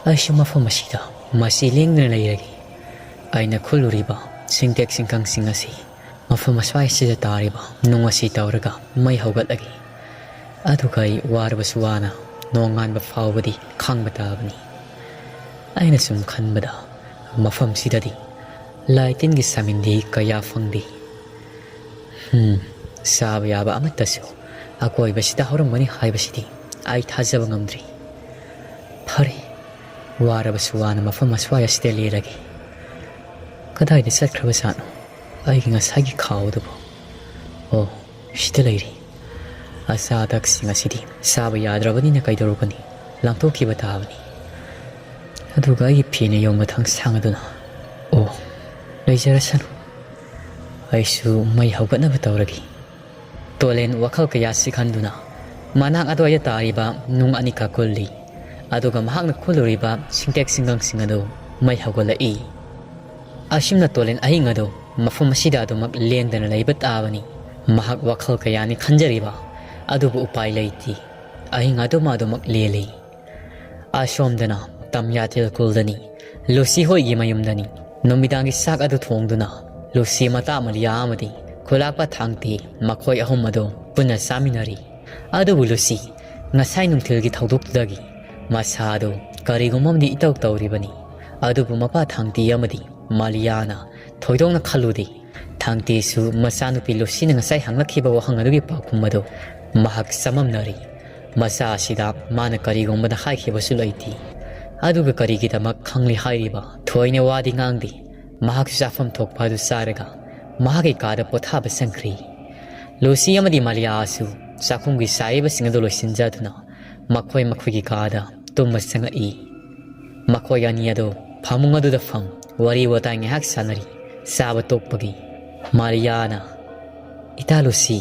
ꯑꯩꯁꯨ ꯃꯐꯝ ꯑꯁꯤꯗ ꯃꯁꯤ ꯂꯦꯡꯗꯅ ꯂꯩꯔꯒꯦ ꯑꯩꯅ ꯈꯨꯜꯂꯨꯔꯤꯕ ꯁꯤꯡꯇꯦꯛ ꯁꯤꯡꯀꯪꯁꯤꯡ ꯑꯁꯤ ꯃꯐꯝ ꯑꯁ꯭ꯋꯥꯏꯁꯤꯗ ꯇꯥꯔꯤꯕ ꯅꯨꯡ ꯑꯁꯤ ꯇꯧꯔꯒ ꯃꯩ ꯍꯧꯒꯠꯂꯒꯦ ꯑꯗꯨꯒ ꯑꯩ ꯋꯥꯔꯕꯁꯨ ꯋꯥꯅ ꯅꯣꯡꯉꯥꯟꯕ ꯐꯥꯎꯕꯗꯤ ꯈꯥꯡꯕ ꯇꯥꯕꯅꯤ ꯑꯩꯅ ꯁꯨꯝ ꯈꯟꯕꯗ ꯃꯐꯝꯁꯤꯗꯗꯤ ꯂꯥꯏ ꯇꯤꯟꯒꯤ ꯁꯥꯃꯤꯟꯗꯤ ꯀꯌꯥ ꯐꯪꯗꯦ ꯆꯥꯕ ꯌꯥꯕ ꯑꯃꯠꯇꯁꯨ ꯑꯀꯣꯏꯕꯁꯤꯗ ꯍꯧꯔꯝꯒꯅꯤ ꯍꯥꯏꯕꯁꯤꯗꯤ ꯑꯩ ꯊꯥꯖꯕ ꯉꯝꯗ꯭ꯔꯤ ꯐꯔꯦ ꯋꯥꯔꯕꯁꯨ ꯋꯥꯅ ꯃꯐꯝ ꯑꯁ꯭ꯋꯥꯏ ꯑꯁꯤꯗ ꯂꯦꯜꯂꯒꯦ ꯀꯗꯥꯏꯗ ꯆꯠꯈ꯭ꯔꯕꯖꯥꯠꯅꯣ ꯑꯩꯒꯤ ꯉꯁꯥꯏꯒꯤ ꯈꯥꯎꯗꯨꯕꯨ ꯑꯣ ꯁꯤꯗ ꯂꯩꯔꯤ ꯑꯆꯥ ꯑꯊꯛꯁꯤꯡ ꯑꯁꯤꯗꯤ ꯆꯥꯕ ꯌꯥꯗ꯭ꯔꯕꯅꯤꯅ ꯀꯩꯗꯧꯔꯨꯒꯅꯤ ꯂꯪꯊꯣꯛꯈꯤꯕ ꯇꯥꯕꯅꯤ ꯑꯗꯨꯒ ꯑꯩꯒꯤ ꯐꯤꯅ ꯌꯣꯝꯕ ꯊꯥꯡꯁꯥꯡ ꯑꯗꯨꯅ ꯑꯣ ꯂꯩꯖꯔꯁꯅꯨ ꯑꯩꯁꯨ ꯃꯩ ꯍꯧꯒꯠꯅꯕ ꯇꯧꯔꯒꯦ ꯇꯣꯂꯦꯟ ꯋꯥꯈꯜ ꯀꯌꯥꯁꯤ ꯈꯟꯗꯨꯅ ꯃꯅꯥꯛ ꯑꯗꯨꯋꯥꯏꯗ ꯇꯥꯔꯤꯕ ꯅꯨꯡ ꯑꯅꯤꯈꯛ ꯀꯨꯜꯂꯤ ꯑꯗꯨꯒ ꯃꯍꯥꯛꯅ ꯈꯨꯜꯂꯨꯔꯤꯕ ꯁꯤꯡꯇꯦꯛ ꯁꯤꯡꯒꯪꯁꯤꯡ ꯑꯗꯨ ꯃꯩ ꯍꯧꯒꯠꯂꯛꯏ ꯑꯁꯨꯝꯅ ꯇꯣꯂꯦꯟ ꯑꯍꯤꯡ ꯑꯗꯨ ꯃꯐꯝ ꯑꯁꯤꯗ ꯑꯗꯨꯃꯛ ꯂꯦꯡꯗꯅ ꯂꯩꯕ ꯇꯥꯕꯅꯤ ꯃꯍꯥꯛ ꯋꯥꯈꯜ ꯀꯌꯥꯅꯤ ꯈꯟꯖꯔꯤꯕ ꯑꯗꯨꯕꯨ ꯎꯄꯥꯏ ꯂꯩꯇꯦ ꯑꯍꯤꯡ ꯑꯗꯨꯃ ꯑꯗꯨꯃꯛ ꯂꯦꯜꯂꯤ ꯑꯁꯣꯝꯗꯅ ꯇꯝꯌꯥꯊꯦꯜ ꯈꯨꯜꯗꯅꯤ ꯂꯨꯁꯤ ꯍꯣꯏꯒꯤ ꯃꯌꯨꯝꯗꯅꯤ ꯅꯨꯃꯤꯗꯥꯡꯒꯤ ꯆꯥꯛ ꯑꯗꯨ ꯊꯣꯡꯗꯨꯅ ꯂꯨꯁꯤ ꯃꯇꯥ ꯃꯂꯤꯌꯥ ꯑꯃꯗꯤ ꯈꯨꯂꯥꯛꯄ ꯊꯥꯡꯇꯤ ꯃꯈꯣꯏ ꯑꯍꯨꯝ ꯑꯗꯨ ꯄꯨꯟꯅ ꯆꯥꯃꯤꯟꯅꯔꯤ ꯑꯗꯨꯕꯨ ꯂꯨꯁꯤ ꯉꯁꯥꯏ ꯅꯨꯡꯊꯤꯜꯒꯤ ꯊꯧꯗꯣꯛꯇꯨꯗꯒꯤ ꯃꯁꯥꯗꯨ ꯀꯔꯤꯒꯨꯝꯕ ꯑꯃꯗꯤ ꯏꯇꯧ ꯇꯧꯔꯤꯕꯅꯤ ꯑꯗꯨꯕꯨ ꯃꯄꯥ ꯊꯥꯡꯇꯤ ꯑꯃꯗꯤ ꯃꯥꯂꯤꯌꯥꯅ ꯊꯣꯏꯗꯣꯛꯅ ꯈꯜꯂꯨꯗꯦ ꯊꯥꯡꯇꯤꯁꯨ ꯃꯆꯥꯅꯨꯄꯤ ꯂꯨꯁꯤꯅ ꯉꯁꯥꯏ ꯍꯪꯂꯛꯈꯤꯕ ꯋꯥꯍꯪ ꯑꯗꯨꯒꯤ ꯄꯥꯎꯈꯨꯝ ꯑꯗꯨ ꯃꯍꯥꯛ ꯆꯃꯝꯅꯔꯤ ꯃꯆꯥ ꯑꯁꯤꯗ ꯃꯥꯅ ꯀꯔꯤꯒꯨꯝꯕꯗ ꯍꯥꯏꯈꯤꯕꯁꯨ ꯂꯩꯇꯦ ꯑꯗꯨꯒ ꯀꯔꯤꯒꯤꯗꯃꯛ ꯈꯪꯂꯤ ꯍꯥꯏꯔꯤꯕ ꯊꯣꯏꯅ ꯋꯥꯗꯤ ꯉꯥꯡꯗꯦ ꯃꯍꯥꯛꯁꯨ ꯆꯥꯐꯝ ꯊꯣꯛꯄ ꯑꯗꯨ ꯆꯥꯔꯒ ꯃꯍꯥꯛꯀꯤ ꯀꯥꯗ ꯄꯣꯊꯥꯕ ꯆꯪꯈ꯭ꯔꯤ ꯂꯨꯁꯤ ꯑꯃꯗꯤ ꯃꯥꯂꯤꯌꯥꯁꯨ ꯆꯥꯛꯈꯨꯝꯒꯤ ꯆꯥꯏꯔꯤꯕꯁꯤꯡ ꯑꯗꯨ ꯂꯣꯏꯁꯤꯟꯖꯗꯨꯅ ꯃꯈꯣꯏꯒꯤ ꯀꯥꯗ ꯇꯨꯝꯕ ꯆꯪꯉꯛꯏ ꯃꯈꯣꯏ ꯑꯅꯤ ꯑꯗꯨ ꯐꯃꯨꯡ ꯑꯗꯨꯗ ꯐꯝ ꯋꯥꯔꯤ ꯋꯥꯇꯥꯏ ꯉꯥꯏꯍꯥꯛ ꯁꯥꯟꯅꯔꯤ ꯆꯥꯕ ꯇꯣꯛꯄꯒꯤ ꯃꯥꯂꯤꯌꯥꯅ ꯏꯇꯥ ꯂꯨꯁꯤ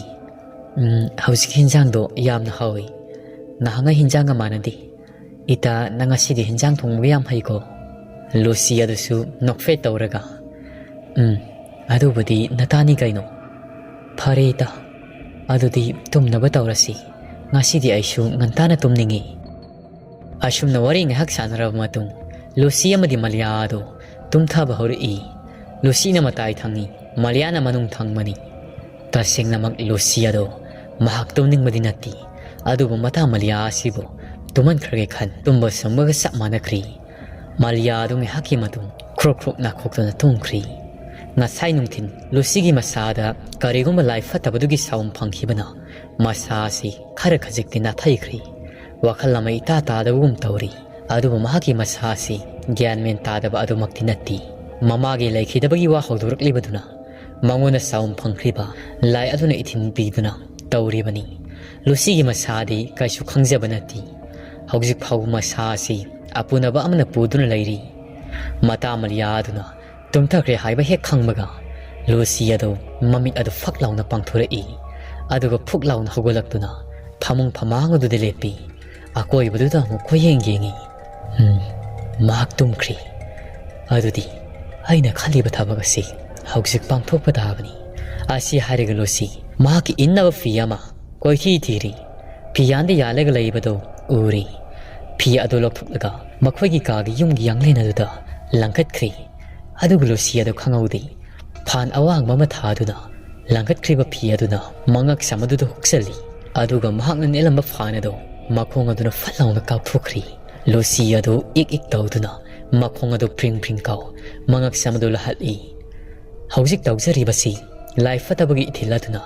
ꯍꯧꯖꯤꯛꯀꯤ ꯍꯤꯟꯖꯥꯡꯗꯣ ꯌꯥꯝꯅ ꯍꯥꯎꯏ ꯅꯍꯥꯟꯉꯩ ꯍꯤꯟꯖꯥꯡꯒ ꯃꯥꯟꯅꯗꯦ ꯏꯇꯥ ꯅꯪ ꯉꯁꯤꯗꯤ ꯍꯤꯟꯖꯥꯡ ꯊꯣꯡꯕ ꯌꯥꯝ ꯍꯩꯀꯣ ꯂꯨꯁꯤ ꯑꯗꯨꯁꯨ ꯅꯣꯛꯐꯦꯠ ꯇꯧꯔꯒ ꯑꯗꯨꯕꯨꯗꯤ ꯅꯇꯥꯅꯤ ꯀꯩꯅꯣ ꯐꯔꯦ ꯏꯇꯥ ꯑꯗꯨꯗꯤ ꯇꯨꯝꯅꯕ ꯇꯧꯔꯁꯤ ꯉꯁꯤꯗꯤ ꯑꯩꯁꯨ ꯉꯟꯇꯥꯅ ꯇꯨꯝꯅꯤꯡꯉꯤ ꯑꯁꯨꯝꯅ ꯋꯥꯔꯤ ꯉꯥꯏꯍꯥꯛ ꯁꯥꯟꯅꯔꯕ ꯃꯇꯨꯡ ꯂꯨꯁꯤ ꯑꯃꯗꯤ ꯃꯥꯂꯤꯌꯥ ꯑꯗꯨ ꯇꯨꯝꯊꯕ ꯍꯧꯔꯛꯏ ꯂꯨꯁꯤꯅ ꯃꯇꯥꯏ ꯊꯪꯉꯤ ꯃꯥꯂꯤꯌꯥꯅ ꯃꯅꯨꯡ ꯊꯪꯕꯅꯤ ꯇꯁꯦꯡꯅꯃꯛ ꯂꯨꯁꯤ ꯑꯗꯨ ꯃꯍꯥꯛ ꯇꯨꯝꯅꯤꯡꯕꯗꯤ ꯅꯠꯇꯦ ꯑꯗꯨꯕꯨ ꯃꯇꯥ ꯃꯥꯂꯤꯌꯥ ꯑꯁꯤꯕꯨ ꯇꯨꯝꯍꯟꯈ꯭ꯔꯒꯦ ꯈꯟ ꯇꯨꯝꯕ ꯁꯨꯝꯕꯒ ꯆꯞ ꯃꯥꯟꯅꯈ꯭ꯔꯤ ꯃꯥꯂꯤꯌꯥ ꯑꯗꯨ ꯉꯥꯏꯍꯥꯛꯀꯤ ꯃꯇꯨꯡ ꯈ꯭ꯔꯣꯛ ꯈ꯭ꯔꯣꯛ ꯅꯥꯈꯣꯛꯇꯨꯅ ꯇꯨꯝꯈ꯭ꯔꯤ ꯉꯁꯥꯏ ꯅꯨꯡꯊꯤꯟ ꯂꯨꯁꯤꯒꯤ ꯃꯁꯥꯗ ꯀꯔꯤꯒꯨꯝꯕ ꯂꯥꯏ ꯐꯠꯇꯕꯗꯨꯒꯤ ꯁꯥꯎꯟ ꯐꯪꯈꯤꯕꯅ ꯃꯁꯥ ꯑꯁꯤ ꯈꯔ ꯈꯖꯤꯛꯇꯤ ꯅꯥꯊꯩꯈ꯭ꯔꯤ ꯋꯥꯈꯜ ꯑꯃ ꯏꯇꯥ ꯇꯥꯗꯕꯒꯨꯝ ꯇꯧꯔꯤ ꯑꯗꯨꯕꯨ ꯃꯍꯥꯛꯀꯤ ꯃꯁꯥ ꯑꯁꯤ ꯒ꯭ꯌꯥꯟ ꯃꯦꯟ ꯇꯥꯗꯕ ꯑꯗꯨꯃꯛꯇꯤ ꯅꯠꯇꯦ ꯃꯃꯥꯒꯤ ꯂꯩꯈꯤꯗꯕꯒꯤ ꯋꯥ ꯍꯧꯗꯣꯔꯛꯂꯤꯕꯗꯨꯅ ꯃꯉꯣꯟꯗ ꯁꯥꯎꯟ ꯐꯪꯈ꯭ꯔꯤꯕ ꯂꯥꯏ ꯑꯗꯨꯅ ꯏꯊꯤꯟ ꯄꯤꯗꯨꯅ ꯇꯧꯔꯤꯕꯅꯤ ꯂꯨꯁꯤꯒꯤ ꯃꯁꯥꯗꯤ ꯀꯩꯁꯨ ꯈꯪꯖꯕ ꯅꯠꯇꯦ ꯍꯧꯖꯤꯛ ꯐꯥꯎꯕ ꯃꯁꯥ ꯑꯁꯤ ꯑꯄꯨꯅꯕ ꯑꯃꯅ ꯄꯨꯗꯨꯅ ꯂꯩꯔꯤ ꯃꯇꯥ ꯃꯥꯂꯤꯌꯥ ꯑꯗꯨꯅ ꯇꯨꯝꯊꯈ꯭ꯔꯦ ꯍꯥꯏꯕ ꯍꯦꯛ ꯈꯪꯕꯒ ꯂꯨꯁꯤ ꯑꯗꯨ ꯃꯃꯤꯠ ꯑꯗꯨ ꯐꯛ ꯂꯥꯎꯅ ꯄꯥꯡꯊꯣꯔꯛꯏ ꯑꯗꯨꯒ ꯐꯨꯛ ꯂꯥꯎꯅ ꯍꯧꯒꯠꯂꯛꯇꯨꯅ ꯐꯃꯨꯡ ꯐꯃꯥꯡ ꯑꯗꯨꯗ ꯂꯦꯞꯄꯤ ꯑꯀꯣꯏꯕꯗꯨꯗ ꯑꯃꯨꯛ ꯈꯣꯏꯌꯦꯡ ꯌꯦꯡꯉꯤ ꯃꯍꯥꯛ ꯇꯨꯝꯈ꯭ꯔꯤ ꯑꯗꯨꯗꯤ ꯑꯩꯅ ꯈꯜꯂꯤꯕ ꯊꯕꯛ ꯑꯁꯤ ꯍꯧꯖꯤꯛ ꯄꯥꯡꯊꯣꯛꯄ ꯇꯥꯕꯅꯤ ꯑꯁꯤ ꯍꯥꯏꯔꯒ ꯂꯨꯁꯤ ꯃꯍꯥꯛꯀꯤ ꯏꯟꯅꯕ ꯐꯤ ꯑꯃ ꯀꯣꯏꯊꯤ ꯊꯤꯔꯤ ꯐꯤ ꯌꯥꯟꯗ ꯌꯥꯜꯂꯒ ꯂꯩꯕꯗꯨ ꯎꯔꯤ ꯐꯤ ꯑꯗꯨ ꯂꯧꯊꯣꯛꯂꯒ ꯃꯈꯣꯏꯒꯤ ꯀꯥꯒꯤ ꯌꯨꯝꯒꯤ ꯌꯥꯡꯂꯦꯟ ꯑꯗꯨꯗ ꯂꯪꯈꯠꯈ꯭ꯔꯤ ꯑꯗꯨꯒ ꯂꯨꯁꯤ ꯑꯗꯨ ꯈꯪꯍꯧꯗꯦ ꯐꯥꯟ ꯑꯋꯥꯡꯕ ꯑꯃ ꯊꯥꯗꯨꯅ ꯂꯪꯈꯠꯈ꯭ꯔꯤꯕ ꯐꯤ ꯑꯗꯨꯅ ꯃꯉꯛ ꯁꯝ ꯑꯗꯨꯗ ꯍꯨꯛꯆꯜꯂꯤ ꯑꯗꯨꯒ ꯃꯍꯥꯛꯅ ꯅꯦꯠꯂꯝꯕ ꯐꯥꯟ ꯑꯗꯨ ꯃꯈꯣꯡ ꯑꯗꯨꯅ ꯐꯠ ꯂꯥꯎꯅ ꯀꯥꯎꯊꯣꯛꯈ꯭ꯔꯤ ꯂꯨꯁꯤ ꯑꯗꯨ ꯏꯛ ꯏꯛ ꯇꯧꯗꯨꯅ ꯃꯈꯣꯡ ꯑꯗꯨ ꯐ꯭ꯔꯤꯡ ꯐ꯭ꯔꯤꯡ ꯀꯥꯎ ꯃꯉꯛ ꯁꯝ ꯑꯗꯨ ꯂꯍꯠꯂꯤ ꯍꯧꯖꯤꯛ ꯇꯧꯖꯔꯤꯕꯁꯤ ꯂꯥꯏ ꯐꯠꯇꯕꯒꯤ ꯏꯊꯤꯜ ꯑꯗꯨꯅ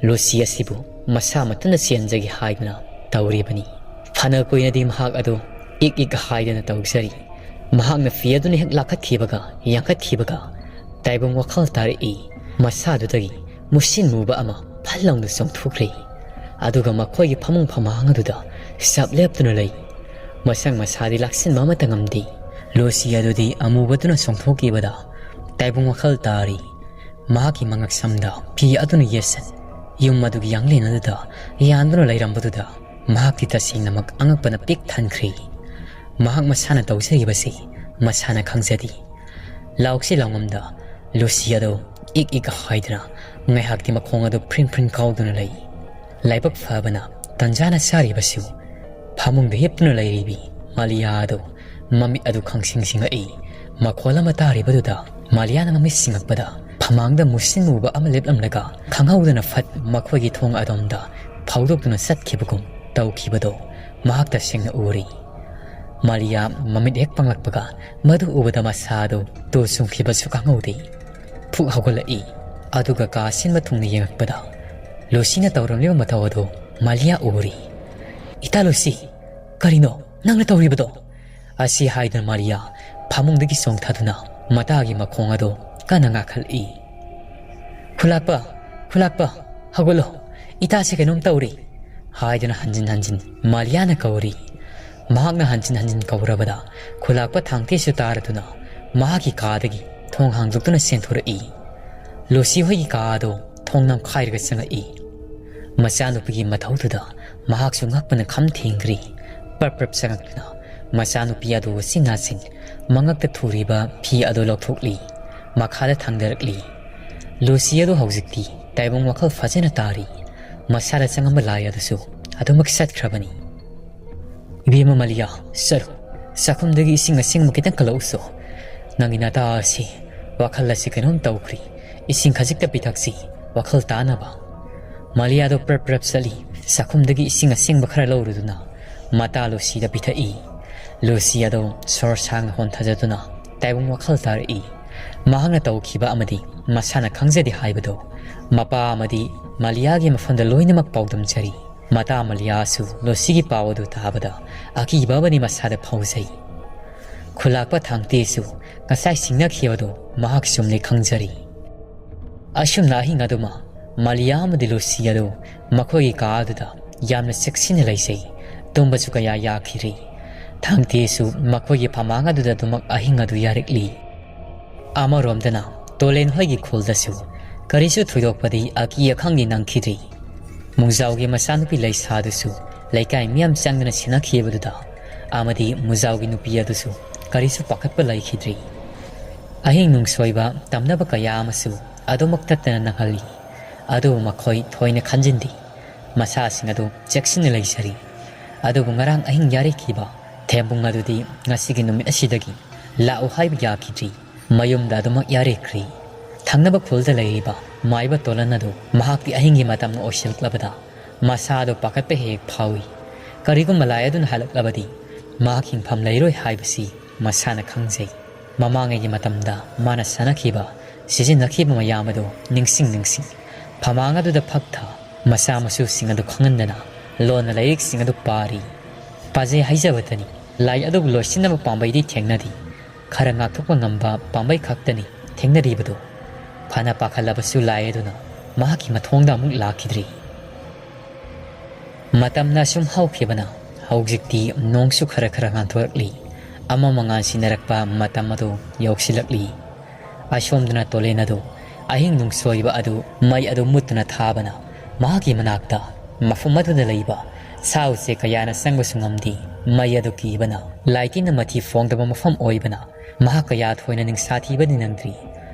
ꯂꯨꯁꯤ ꯑꯁꯤꯕꯨ ꯃꯁꯥ ꯃꯊꯟꯇ ꯆꯦꯟꯖꯒꯦ ꯍꯥꯏꯗꯨꯅ ꯇꯧꯔꯤꯕꯅꯤ ꯐꯅ ꯀꯨꯏꯅꯗꯤ ꯃꯍꯥꯛ ꯑꯗꯨ ꯏꯛ ꯏꯛ ꯍꯥꯏꯗꯨꯅ ꯇꯧꯖꯔꯤ ꯃꯍꯥꯛꯅ ꯐꯤ ꯑꯗꯨꯅ ꯍꯦꯛ ꯂꯥꯛꯈꯠꯈꯤꯕꯒ ꯌꯥꯡꯈꯠꯈꯤꯕꯒ ꯇꯥꯏꯕꯪ ꯋꯥꯈꯜ ꯇꯥꯔꯛꯏ ꯃꯁꯥꯗꯨꯗꯒꯤ ꯃꯨꯁꯤꯟ ꯃꯨꯕ ꯑꯃ ꯐꯠ ꯂꯥꯎꯅ ꯆꯣꯡꯊꯣꯛꯈ꯭ꯔꯤ ꯑꯗꯨꯒ ꯃꯈꯣꯏꯒꯤ ꯐꯃꯨꯡ ꯐꯃꯥꯡ ꯑꯗꯨꯗ ꯆꯞ ꯂꯦꯞꯇꯨꯅ ꯂꯩ ꯃꯁꯪ ꯃꯁꯥꯗꯤ ꯂꯥꯛꯁꯤꯟꯕ ꯑꯃꯠꯇ ꯉꯝꯗꯦ ꯂꯨꯁꯤ ꯑꯗꯨꯗꯤ ꯑꯃꯨꯕꯗꯨꯅ ꯆꯣꯡꯊꯣꯛꯈꯤꯕꯗ ꯇꯥꯏꯕꯪ ꯋꯥꯈꯜ ꯇꯥꯔꯤ ꯃꯍꯥꯛꯀꯤ ꯃꯉꯛ ꯁꯝꯗ ꯐꯤ ꯑꯗꯨꯅ ꯌꯦꯠꯁꯟ ꯌꯨꯝ ꯑꯗꯨꯒꯤ ꯌꯥꯡꯂꯦꯟ ꯑꯗꯨꯗ ꯌꯥꯟꯗꯨꯅ ꯂꯩꯔꯝꯕꯗꯨꯗ ꯃꯍꯥꯛꯀꯤ ꯇꯁꯦꯡꯅꯃꯛ ꯑꯉꯛꯄꯅ ꯄꯤꯛ ꯊꯟꯈ꯭ꯔꯤ ꯃꯍꯥꯛ ꯃꯁꯥꯅ ꯇꯧꯖꯔꯤꯕꯁꯤ ꯃꯁꯥꯅ ꯈꯪꯖꯗꯦ ꯂꯥꯎꯁꯤ ꯂꯥꯎꯉꯝꯗ ꯂꯨꯁꯤ ꯑꯗꯨ ꯏꯛ ꯏꯛ ꯍꯥꯏꯗꯨꯅ ꯉꯥꯏꯍꯥꯛꯇꯤ ꯃꯈꯣꯡ ꯑꯗꯨ ꯐ꯭ꯔꯤꯡ ꯐ꯭ꯔꯤꯡ ꯀꯥꯎꯗꯨꯅ ꯂꯩ ꯂꯥꯏꯕꯛ ꯐꯕꯅ ꯇꯟꯖꯥꯅ ꯆꯥꯔꯤꯕꯁꯨ ꯐꯃꯨꯡꯗ ꯍꯤꯞꯇꯨꯅ ꯂꯩꯔꯤꯕꯤ ꯃꯥꯂꯤꯌꯥ ꯑꯗꯨ ꯃꯃꯤꯠ ꯑꯗꯨ ꯈꯪꯁꯤꯡꯁꯤꯡꯉꯛꯏ ꯃꯈꯣꯜ ꯑꯃ ꯇꯥꯔꯤꯕꯗꯨꯗ ꯃꯥꯂꯤꯌꯥꯅ ꯃꯃꯤꯠ ꯁꯤꯡꯉꯛꯄꯗ ꯐꯃꯥꯡꯗ ꯃꯨꯁꯤꯟ ꯃꯨꯕ ꯑꯃ ꯂꯦꯞꯂꯝꯂꯒ ꯈꯪꯍꯧꯗꯅ ꯐꯠ ꯃꯈꯣꯏꯒꯤ ꯊꯣꯡ ꯑꯗꯣꯝꯗ ꯐꯥꯎꯗꯣꯛꯇꯨꯅ ꯆꯠꯈꯤꯕꯒꯨꯝ ꯇꯧꯈꯤꯕꯗꯣ ꯃꯍꯥꯛ ꯇꯁꯦꯡꯅ ꯎꯔꯤ ꯃꯥꯂꯤꯌꯥ ꯃꯃꯤꯠ ꯍꯦꯛ ꯄꯥꯡꯂꯛꯄꯒ ꯃꯗꯨ ꯎꯕꯗ ꯃꯁꯥꯗꯨ ꯇꯨ ꯆꯨꯡꯈꯤꯕꯁꯨ ꯈꯪꯍꯧꯗꯦ ꯐꯨꯛ ꯍꯧꯒꯠꯂꯛꯏ ꯑꯗꯨꯒ ꯀꯥ ꯁꯤꯟꯕ ꯊꯨꯡꯅ ꯌꯦꯡꯉꯛꯄꯗ ꯂꯨꯁꯤꯅ ꯇꯧꯔꯝꯂꯤꯕ ꯃꯊꯧ ꯑꯗꯨ ꯃꯥꯂꯤꯌꯥ ꯎꯔꯤ ꯏꯇꯥ ꯂꯨꯁꯤ ꯀꯔꯤꯅꯣ ꯅꯪꯅ ꯇꯧꯔꯤꯕꯗꯣ ꯑꯁꯤ ꯍꯥꯏꯗꯨꯅ ꯃꯥꯂꯤꯌꯥ ꯐꯃꯨꯡꯗꯒꯤ ꯆꯣꯡꯊꯗꯨꯅ ꯃꯇꯥꯒꯤ ꯃꯈꯣꯡ ꯑꯗꯨ ꯀꯟꯅ ꯉꯥꯛꯈꯠꯂꯛꯏ ꯈꯨꯂꯥꯛꯄ ꯍꯧꯒꯠꯂꯣ ꯏꯇꯥꯁꯤ ꯀꯩꯅꯣꯝ ꯇꯧꯔꯤ ꯍꯥꯏꯗꯨꯅ ꯍꯟꯖꯤꯟ ꯍꯟꯖꯤꯟ ꯃꯥꯂꯤꯌꯥꯅ ꯀꯧꯔꯤ ꯃꯍꯥꯛꯅ ꯍꯟꯖꯤꯟ ꯍꯟꯖꯤꯟ ꯀꯧꯔꯕꯗ ꯈꯨꯂꯥꯛꯄ ꯊꯥꯡꯇꯦꯁꯨ ꯇꯥꯔꯗꯨꯅ ꯃꯍꯥꯛꯀꯤ ꯀꯥꯗꯒꯤ ꯊꯣꯡ ꯍꯥꯡꯗꯣꯛꯇꯨꯅ ꯆꯦꯟꯊꯣꯔꯛꯏ ꯂꯨꯁꯤ ꯍꯣꯏꯒꯤ ꯀꯥ ꯑꯗꯨ ꯊꯣꯡ ꯅꯝꯈꯥꯏꯔꯒ ꯆꯪꯉꯛꯏ ꯃꯆꯥꯅꯨꯄꯤꯒꯤ ꯃꯊꯧꯗꯨꯗ ꯃꯍꯥꯛꯁꯨ ꯉꯛꯄꯅ ꯈꯝ ꯊꯦꯡꯈ꯭ꯔꯤ ꯄ꯭ꯔꯞ ꯆꯪꯉꯛꯇꯨꯅ ꯃꯆꯥꯅꯨꯄꯤ ꯑꯗꯨ ꯎꯆꯤꯟ ꯅꯥꯆꯤꯟ ꯃꯉꯛꯇ ꯊꯨꯔꯤꯕ ꯐꯤ ꯑꯗꯨ ꯂꯧꯊꯣꯛꯂꯤ ꯃꯈꯥꯗ ꯊꯥꯡꯗꯔꯛꯂꯤ ꯂꯨꯁꯤ ꯑꯗꯨ ꯍꯧꯖꯤꯛꯇꯤ ꯇꯥꯏꯕꯪ ꯋꯥꯈꯜ ꯐꯖꯅ ꯇꯥꯔꯤ ꯃꯁꯥꯗ ꯆꯪꯉꯝꯕ ꯂꯥꯏ ꯑꯗꯨꯁꯨ ꯑꯗꯨꯃꯛ ꯆꯠꯈ꯭ꯔꯕꯅꯤ ꯏꯕꯦꯝꯃ ꯃꯥꯂꯤꯌꯥ ꯆꯠꯂꯣ ꯆꯥꯛꯈꯨꯝꯗꯒꯤ ꯏꯁꯤꯡ ꯑꯁꯦꯡꯕ ꯈꯤꯇꯪ ꯀꯠꯂꯛꯎꯁꯣ ꯅꯪꯒꯤ ꯅꯇꯥ ꯑꯁꯤ ꯋꯥꯈꯜ ꯑꯁꯤ ꯀꯩꯅꯣꯝ ꯇꯧꯈ꯭ꯔꯤ ꯏꯁꯤꯡ ꯈꯖꯤꯛꯇ ꯄꯤꯊꯛꯁꯤ ꯋꯥꯈꯜ ꯇꯥꯅꯕ ꯃꯥꯂꯤꯌꯥꯗꯣ ꯄ꯭ꯔꯞ ꯆꯠꯂꯤ ꯆꯥꯛꯈꯨꯝꯗꯒꯤ ꯏꯁꯤꯡ ꯑꯁꯦꯡꯕ ꯈꯔ ꯂꯧꯔꯨꯗꯨꯅ ꯃꯇꯥ ꯂꯨꯁꯤꯗ ꯄꯤꯊꯛꯏ ꯂꯨꯁꯤ ꯑꯗꯣ ꯁꯣꯔ ꯁꯥꯡꯅ ꯍꯣꯟꯊꯖꯗꯨꯅ ꯇꯥꯏꯕꯪ ꯋꯥꯈꯜ ꯇꯥꯔꯛꯏ ꯃꯍꯥꯛꯅ ꯇꯧꯈꯤꯕ ꯑꯃꯗꯤ ꯃꯁꯥꯅ ꯈꯪꯖꯗꯦ ꯍꯥꯏꯕꯗꯣ ꯃꯄꯥ ꯑꯃꯗꯤ ꯃꯥꯂꯤꯌꯥꯒꯤ ꯃꯐꯝꯗ ꯂꯣꯏꯅꯃꯛ ꯄꯥꯎꯗꯝꯖꯔꯤ ꯃꯇꯥ ꯃꯥꯂꯤꯌꯥꯁꯨ ꯂꯨꯁꯤꯒꯤ ꯄꯥꯎ ꯑꯗꯨ ꯇꯥꯕꯗ ꯑꯀꯤꯕ ꯑꯃꯗꯤ ꯃꯁꯥꯗ ꯐꯥꯎꯖꯩ ꯈꯨꯂꯥꯛꯄ ꯊꯥꯡꯇꯦꯁꯨ ꯉꯁꯥꯏ ꯁꯤꯡꯅꯈꯤꯕꯗꯣ ꯃꯍꯥꯛ ꯆꯨꯝꯅ ꯈꯪꯖꯔꯤ ꯑꯁꯨꯝꯅ ꯑꯍꯤꯡ ꯑꯗꯨꯃ ꯃꯥꯂꯤꯌꯥ ꯑꯃꯗꯤ ꯂꯨꯁꯤ ꯑꯗꯨ ꯃꯈꯣꯏꯒꯤ ꯀꯥ ꯑꯗꯨꯗ ꯌꯥꯝꯅ ꯆꯦꯛꯁꯤꯟꯅ ꯂꯩꯖꯩ ꯇꯨꯝꯕꯁꯨ ꯀꯌꯥ ꯌꯥꯈꯤꯗ꯭ꯔꯤ ꯊꯥꯡꯇꯦꯁꯨ ꯃꯈꯣꯏꯒꯤ ꯐꯃꯥꯡ ꯑꯗꯨꯗ ꯑꯗꯨꯃꯛ ꯑꯍꯤꯡ ꯑꯗꯨ ꯌꯥꯔꯛꯂꯤ ꯑꯃꯔꯣꯝꯗꯅ ꯇꯣꯂꯦꯟ ꯍꯣꯏꯒꯤ ꯈꯨꯜꯗꯁꯨ ꯀꯔꯤꯁꯨ ꯊꯣꯏꯗꯣꯛꯄꯗꯤ ꯑꯀꯤ ꯑꯈꯪꯗꯤ ꯅꯪꯈꯤꯗ꯭ꯔꯤ ꯃꯨꯡꯖꯥꯎꯒꯤ ꯃꯆꯥꯅꯨꯄꯤ ꯂꯩꯁꯥꯗꯨꯁꯨ ꯂꯩꯀꯥꯏ ꯃꯤꯌꯥꯝ ꯆꯪꯗꯨꯅ ꯁꯤꯟꯅꯈꯤꯕꯗꯨꯗ ꯑꯃꯗꯤ ꯃꯨꯖꯥꯎꯒꯤ ꯅꯨꯄꯤ ꯑꯗꯨꯁꯨ ꯀꯔꯤꯁꯨ ꯄꯥꯈꯠꯄ ꯂꯩꯈꯤꯗ꯭ꯔꯤ ꯑꯍꯤꯡ ꯅꯨꯡꯁꯣꯏꯕ ꯇꯝꯅꯕ ꯀꯌꯥ ꯑꯃꯁꯨ ꯑꯗꯨꯃꯛ ꯇꯠꯇꯅ ꯅꯪꯍꯜꯂꯤ ꯑꯗꯨꯕꯨ ꯃꯈꯣꯏ ꯊꯣꯏꯅ ꯈꯟꯖꯤꯟꯗꯦ ꯃꯁꯥꯁꯤꯡ ꯑꯗꯨ ꯆꯦꯛꯁꯤꯟꯅ ꯂꯩꯖꯔꯤ ꯑꯗꯨꯕꯨ ꯉꯔꯥꯡ ꯑꯍꯤꯡ ꯌꯥꯔꯛꯈꯤꯕ ꯊꯦꯝꯕꯨꯡ ꯑꯗꯨꯗꯤ ꯉꯁꯤꯒꯤ ꯅꯨꯃꯤꯠ ꯑꯁꯤꯗꯒꯤ ꯂꯥꯛꯎ ꯍꯥꯏꯕ ꯌꯥꯈꯤꯗ꯭ꯔꯤ ꯃꯌꯨꯝꯗ ꯑꯗꯨꯃꯛ ꯌꯥꯔꯦꯈ꯭ꯔꯤ ꯊꯪꯅꯕ ꯈꯨꯜꯗ ꯂꯩꯔꯤꯕ ꯃꯥꯏꯕ ꯇꯣꯂꯟ ꯑꯗꯨ ꯃꯍꯥꯛꯀꯤ ꯑꯍꯤꯡꯒꯤ ꯃꯇꯝꯅ ꯑꯣꯏꯁꯤꯜꯂꯛꯂꯕꯗ ꯃꯁꯥꯗꯨ ꯄꯥꯈꯠꯄ ꯍꯦꯛ ꯐꯥꯎꯏ ꯀꯔꯤꯒꯨꯝꯕ ꯂꯥꯏ ꯑꯗꯨꯅ ꯍꯜꯂꯛꯂꯕꯗꯤ ꯃꯍꯥꯛ ꯍꯤꯡꯐꯝ ꯂꯩꯔꯣꯏ ꯍꯥꯏꯕꯁꯤ ꯃꯁꯥꯅ ꯈꯪꯖꯩ ꯃꯃꯥꯡꯉꯩꯒꯤ ꯃꯇꯝꯗ ꯃꯥꯅ ꯁꯥꯟꯅꯈꯤꯕ ꯁꯤꯖꯤꯟꯅꯈꯤꯕ ꯃꯌꯥꯝ ꯑꯗꯨ ꯅꯤꯡꯁꯤꯡ ꯐꯃꯥꯡ ꯑꯗꯨꯗ ꯐꯛꯊ ꯃꯆꯥ ꯃꯁꯨꯁꯤꯡ ꯑꯗꯨ ꯈꯪꯍꯟꯗꯅ ꯂꯣꯟꯅ ꯂꯥꯏꯔꯤꯛꯁꯤꯡ ꯑꯗꯨ ꯄꯥꯔꯤ ꯄꯥꯖꯩ ꯍꯥꯏꯖꯕꯇꯅꯤ ꯂꯥꯏ ꯑꯗꯨꯕꯨ ꯂꯣꯏꯁꯤꯟꯅꯕ ꯄꯥꯝꯕꯩꯗꯤ ꯊꯦꯡꯅꯗꯦ ꯈꯔ ꯉꯥꯛꯊꯣꯛꯄ ꯉꯝꯕ ꯄꯥꯝꯕꯩ ꯈꯛꯇꯅꯤ ꯊꯦꯡꯅꯔꯤꯕꯗꯨ ꯐꯅ ꯄꯥꯈꯠꯂꯕꯁꯨ ꯂꯥꯏ ꯑꯗꯨꯅ ꯃꯍꯥꯛꯀꯤ ꯃꯊꯣꯡꯗ ꯑꯃꯨꯛ ꯂꯥꯛꯈꯤꯗ꯭ꯔꯤ ꯃꯇꯝꯅ ꯑꯁꯨꯝ ꯍꯧꯈꯤꯕꯅ ꯍꯧꯖꯤꯛꯇꯤ ꯅꯣꯡꯁꯨ ꯈꯔ ꯉꯥꯟꯊꯣꯔꯛꯂꯤ ꯑꯃ ꯁꯤꯟꯅꯔꯛꯄ ꯃꯇꯝ ꯑꯗꯨ ꯌꯧꯁꯤꯜꯂꯛꯂꯤ ꯑꯁꯣꯝꯗꯅ ꯇꯣꯂꯦꯟ ꯑꯗꯨ ꯑꯍꯤꯡ ꯅꯨꯡꯁꯣꯏꯕ ꯑꯗꯨ ꯃꯩ ꯑꯗꯨ ꯃꯨꯠꯇꯨꯅ ꯊꯥꯕꯅ ꯃꯍꯥꯛꯀꯤ ꯃꯅꯥꯛꯇ ꯃꯐꯝ ꯑꯗꯨꯗ ꯂꯩꯕ ꯁꯥ ꯎꯆꯦꯛ ꯀꯌꯥꯅ ꯆꯪꯕꯁꯨ ꯉꯝꯗꯦ ꯃꯩ ꯑꯗꯨ ꯀꯤꯕꯅ ꯂꯥꯏꯇꯤꯟꯅ ꯃꯊꯤ ꯐꯣꯡꯗꯕ ꯃꯐꯝ ꯑꯣꯏꯕꯅ ꯃꯍꯥꯛ ꯀꯌꯥ ꯊꯣꯏꯅ ꯅꯤꯡꯁꯥ ꯊꯤꯕꯗꯤ ꯅꯪꯗ꯭ꯔꯤ